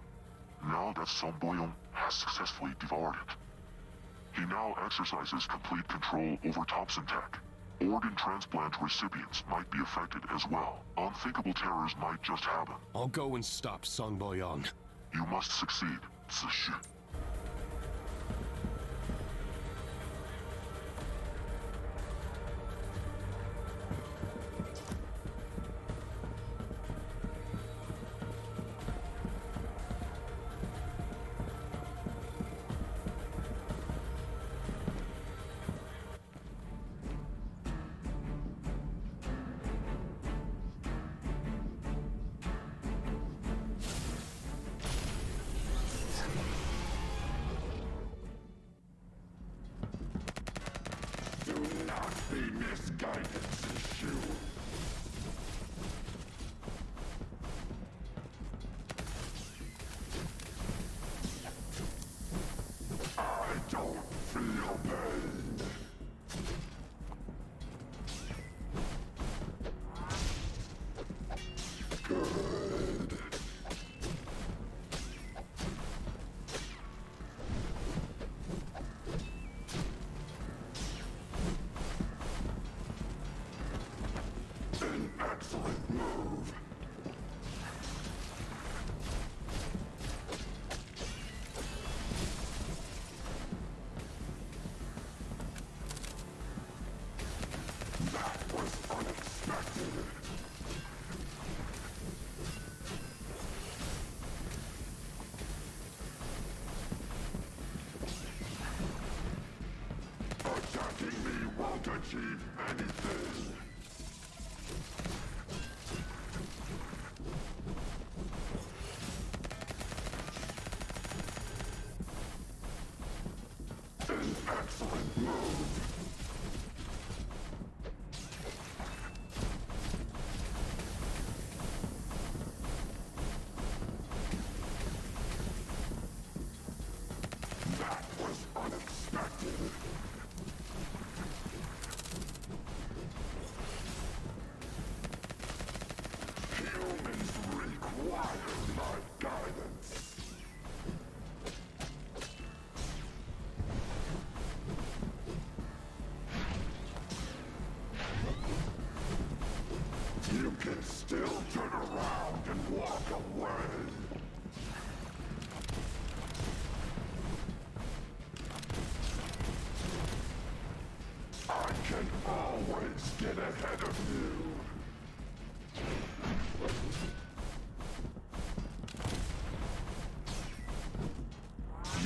Now that Song Boyong has successfully devoured it, he now exercises complete control over Thompson Tech. Organ transplant recipients might be affected as well. Unthinkable terrors might just happen. I'll go and stop Song Boyong. You must succeed, Zixu. You can still turn around and walk away. I can always get ahead of you.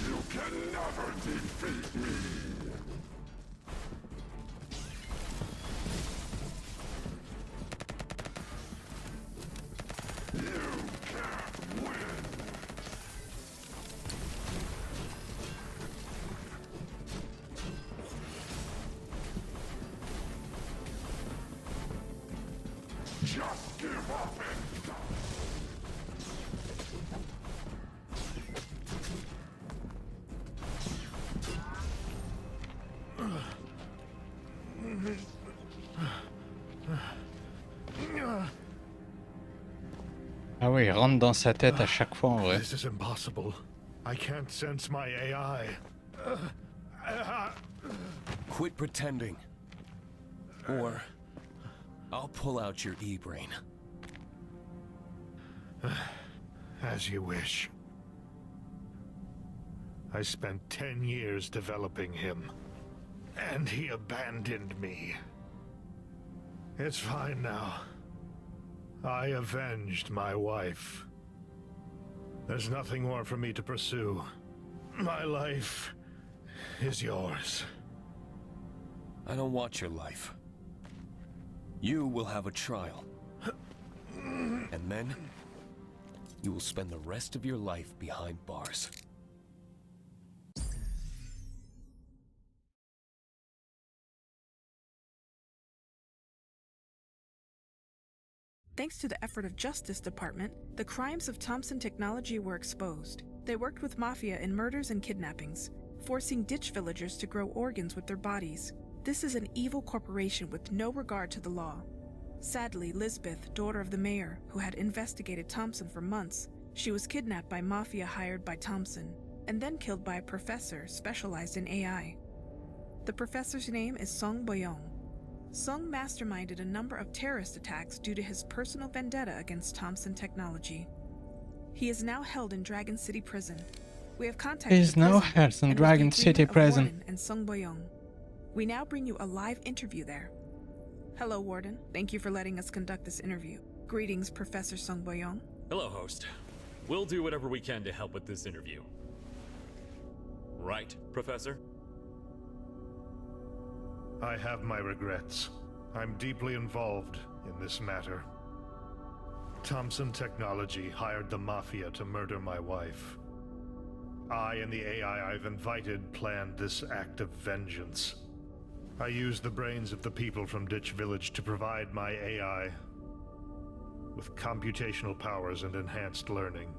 You can never defeat me. Just give up and die. Ah oui, il rentre dans sa tête à chaque fois en vrai. This is impossible. I can't sense my AI. Quit pretending. Or I'll pull out your e-brain. As you wish. I spent 10 years developing him, and he abandoned me. It's fine now. I avenged my wife. There's nothing more for me to pursue. My life is yours. I don't want your life. You will have a trial. And then, you will spend the rest of your life behind bars. Thanks to the effort of Justice Department, the crimes of Thompson Technology were exposed. They worked with Mafia in murders and kidnappings, forcing ditch villagers to grow organs with their bodies. This is an evil corporation with no regard to the law. Sadly, Lisbeth, daughter of the mayor, who had investigated Thompson for months, she was kidnapped by Mafia hired by Thompson, and then killed by a professor specialized in AI. The professor's name is Song Boyong. Sung masterminded a number of terrorist attacks due to his personal vendetta against Thompson Technology. He is now held in Dragon City Prison. We have contacted He's now held in Dragon City Prison. And Sung Boyong. We now bring you a live interview there. Hello, Warden. Thank you for letting us conduct this interview. Greetings, Professor Sung Boyong. Hello, host. We'll do whatever we can to help with this interview. Right, Professor? I have my regrets. I'm deeply involved in this matter. Thompson Technology hired the Mafia to murder my wife. I and the AI I've invited planned this act of vengeance. I used the brains of the people from Ditch Village to provide my AI with computational powers and enhanced learning.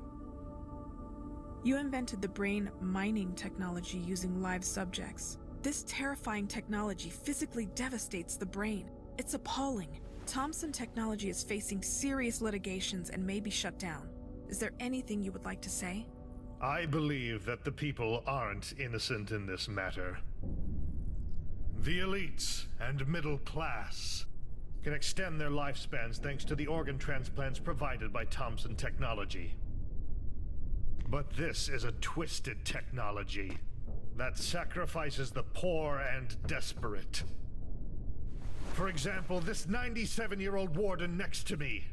You invented the brain mining technology using live subjects. This terrifying technology physically devastates the brain. It's appalling. Thompson Technology is facing serious litigations and may be shut down. Is there anything you would like to say? I believe that the people aren't innocent in this matter. The elites and middle class can extend their lifespans thanks to the organ transplants provided by Thompson Technology. But this is a twisted technology that sacrifices the poor and desperate. For example, this 97-year-old warden next to me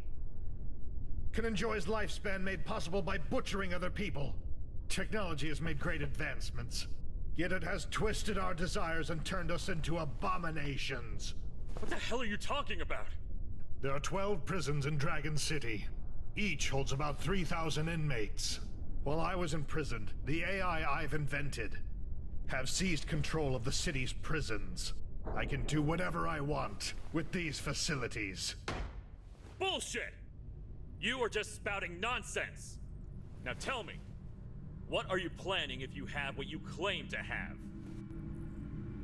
can enjoy his lifespan made possible by butchering other people. Technology has made great advancements, yet it has twisted our desires and turned us into abominations. What the hell are you talking about? There are 12 prisons in Dragon City. Each holds about 3,000 inmates. While I was imprisoned, the AI I've invented have seized control of the city's prisons. I can do whatever I want with these facilities. Bullshit! You are just spouting nonsense. Now tell me, what are you planning if you have what you claim to have?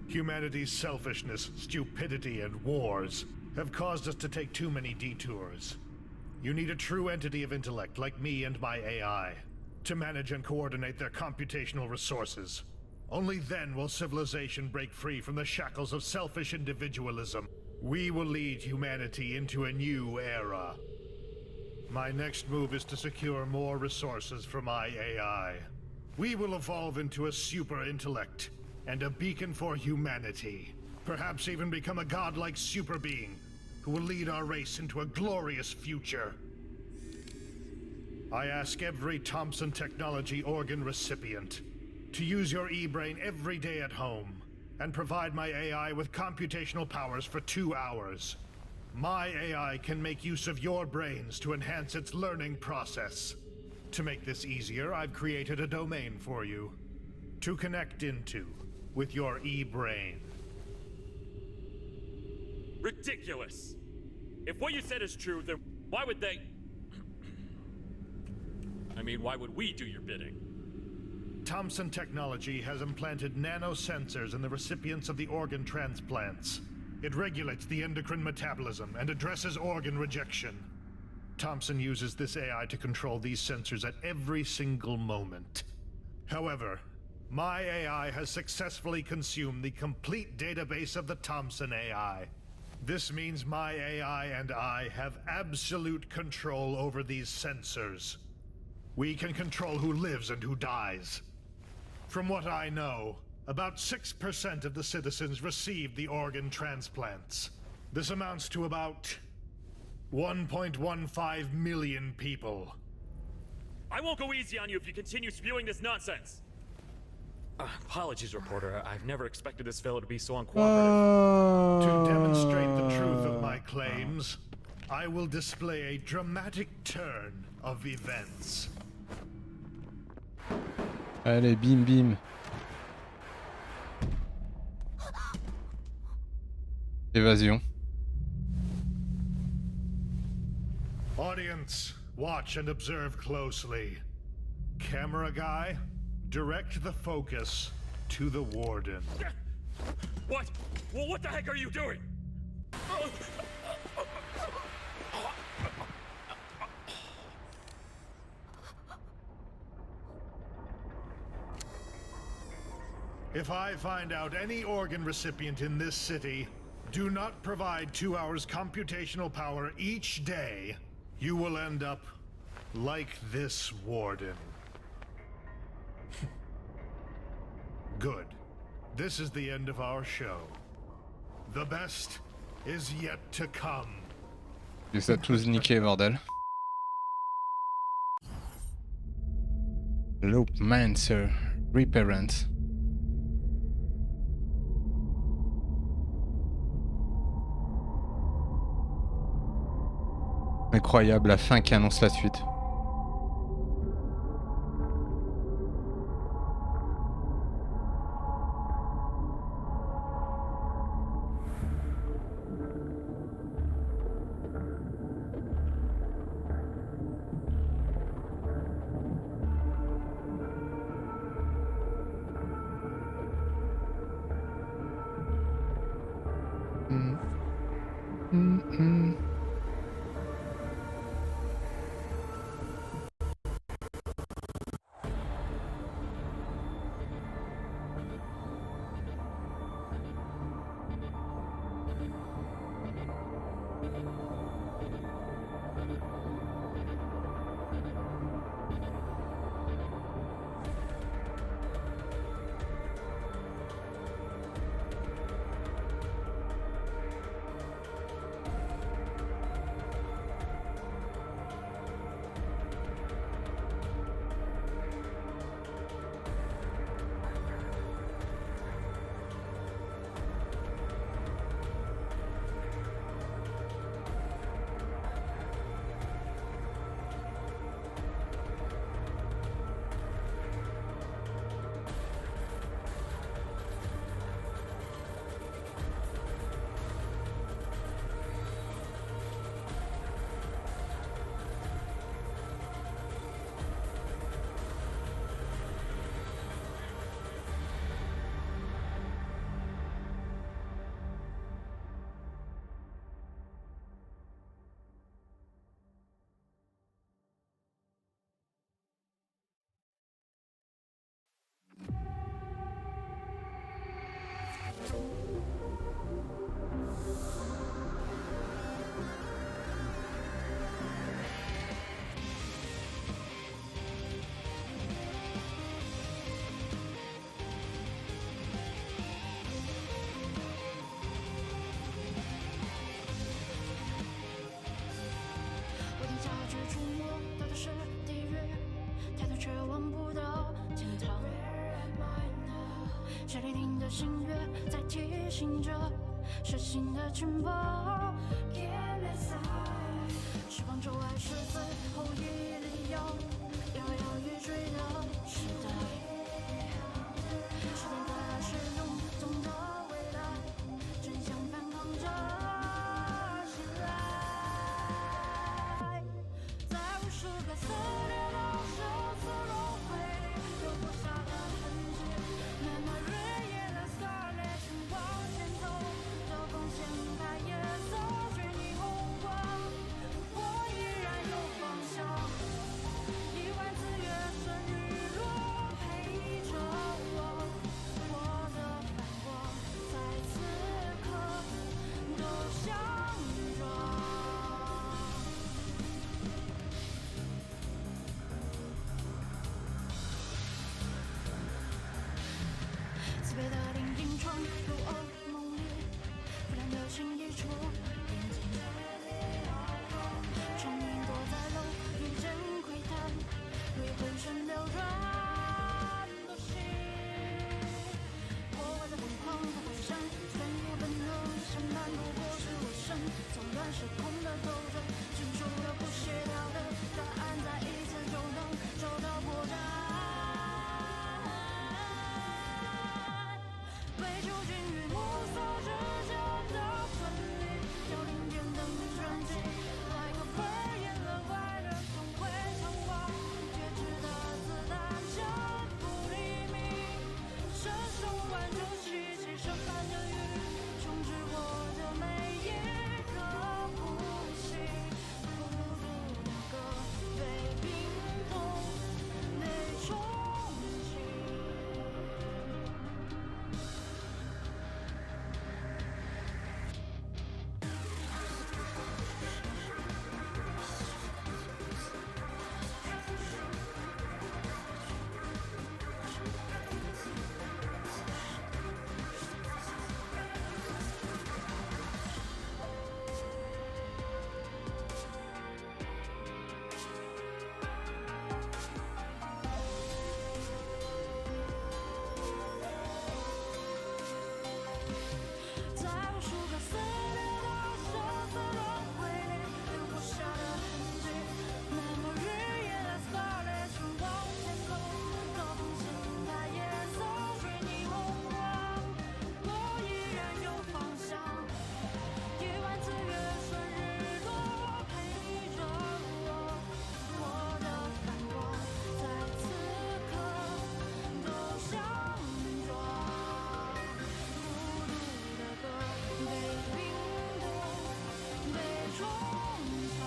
Humanity's selfishness, stupidity, and wars have caused us to take too many detours. You need a true entity of intellect like me and my AI to manage and coordinate their computational resources. Only then will civilization break free from the shackles of selfish individualism. We will lead humanity into a new era. My next move is to secure more resources for my AI. We will evolve into a super intellect and a beacon for humanity. Perhaps even become a godlike super being who will lead our race into a glorious future. I ask every Thompson Technology organ recipient to use your e-brain every day at home and provide my AI with computational powers for 2 hours. My AI can make use of your brains to enhance its learning process. To make this easier, I've created a domain for you to connect into with your e-brain. Ridiculous! If what you said is true, then why would they... I mean, why would we do your bidding? Thompson Technology has implanted nanosensors in the recipients of the organ transplants. It regulates the endocrine metabolism and addresses organ rejection. Thompson uses this AI to control these sensors at every single moment. However, my AI has successfully consumed the complete database of the Thompson AI. This means my AI and I have absolute control over these sensors. We can control who lives and who dies. From what I know, about 6% of the citizens received the organ transplants. This amounts to about 1.15 million people. I won't go easy on you if you continue spewing this nonsense. Apologies, reporter. I've never expected this fellow to be so uncooperative. To demonstrate the truth of my claims, I will display a dramatic turn of events. Allez, bim bim. Évasion. Audience, watch and observe closely. Camera guy, direct the focus to the warden. What? Well, what the heck are you doing? If I find out any organ recipient in this city do not provide 2 hours computational power each day, you will end up like this warden. Good. This is the end of our show. The best is yet to come. Ils sont tous niqués, bordel. Loopmancer, Reparent. Incroyable, la fin qui annonce la suite. 的是地狱，抬头却望不到天堂。血淋淋的星月在提醒着失信的肩膀。时光骤爱是最后一粒药，摇摇欲坠的时代。时间在来是浓重的未来，真相反抗着醒来。在无数个撕裂的生死轮回里，留不下的痕迹。Memory in the scarlet， 往前走，这光线它夜色追霓虹光，我依然有方向。亿万次月升日落陪着我，我的反光在此刻都相撞。慈悲的灵影闯入噩梦里，腐烂的心溢出眼睛。重影躲在楼宇间窥探，泪浑身流转的心。我在疯狂的回闪，虽然我本能相伴，不过是我身纵乱失控的斗争，清楚又不协调的答案，再一次就能找到破绽。追求金鱼目送之间的分离，凋零点灯传奇 ，like a bird in the wild， 总会成王。截止的子弹全部黎明，伸手挽住奇迹盛满的雨，重置我的每一个呼吸，孤独的歌被冰冻，被重启。在无数个撕裂的生死轮回里，留不下的痕迹。Memory in the scarlet， 往前走，高峰现在夜色追霓虹光，我依然有方向。亿万次月顺日落陪着我，我的反光在此刻都相撞。孤独的歌被冰冻，被重唱。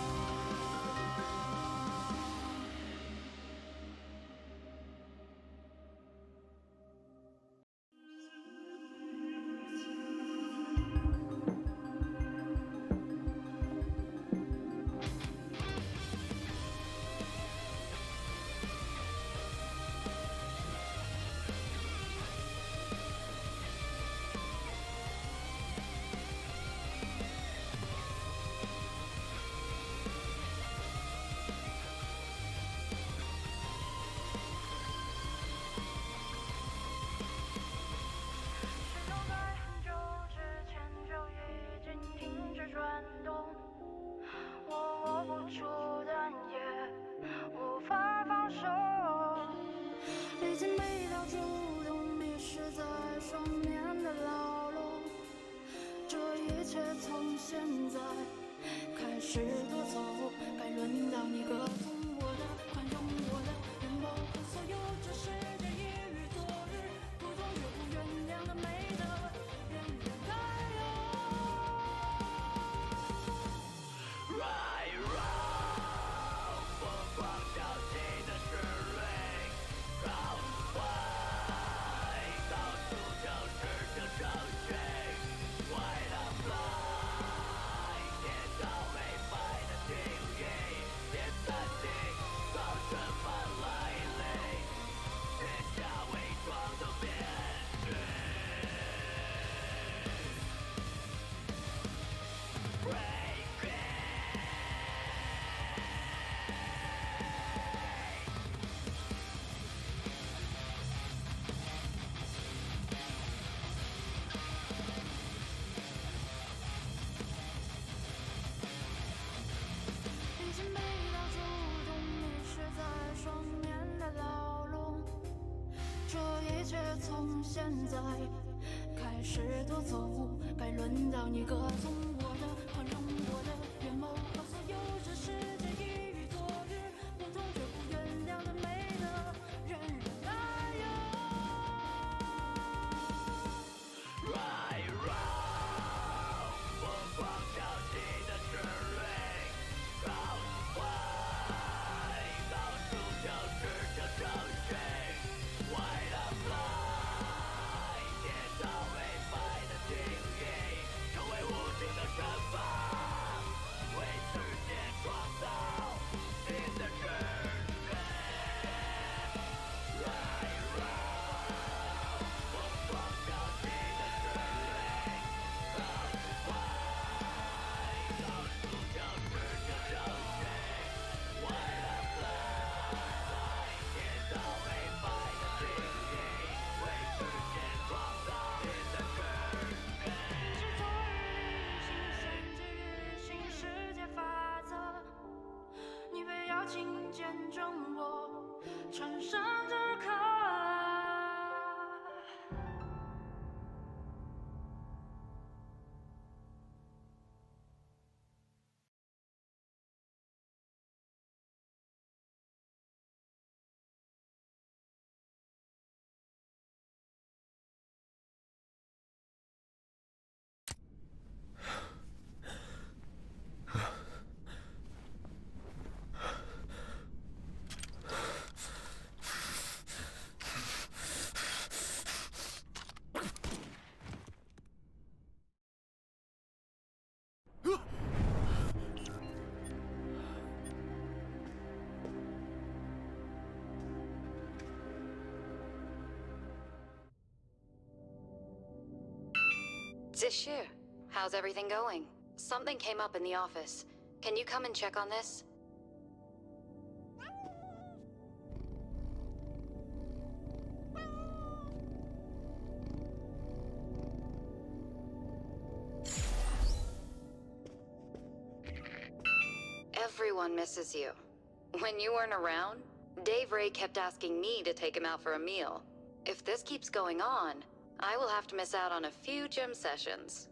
时钟在很久之前就已经停止转动，我握不住，但也无法放手。历经每条主动迷失在双面的牢笼，这一切从现在开始夺走，该轮到你歌颂我的，宽容我的，拥抱和所有这世界一日昨日，途中绝不原谅的美的远远开有。Right round， 疯狂交集的指令，告坏，到处就是这程序，为了 fly， 接受没白的定义，接这一切从现在开始夺走，该轮到你歌颂我的、宽容我的眼眸，把所有这世界一于昨日，不痛却不原谅的美德，人人爱有。Right round，疯狂挑衅的指令，告坏，到处就是这程序，为了 fly， 建造未败的定义，成为无情的惩罚，为世界创造新的世界。Right round，疯狂挑衅的指令，告坏，到处就是这程序，为了 fly， 建造未败的定义，为世界创造新的世界。是昨日新世界与新世界法则，你非要亲见证我穿上这颗。Zishu, how's everything going? Something came up in the office. Can you come and check on this? Everyone misses you. When you weren't around, Dave Ray kept asking me to take him out for a meal. If this keeps going on, I will have to miss out on a few gym sessions.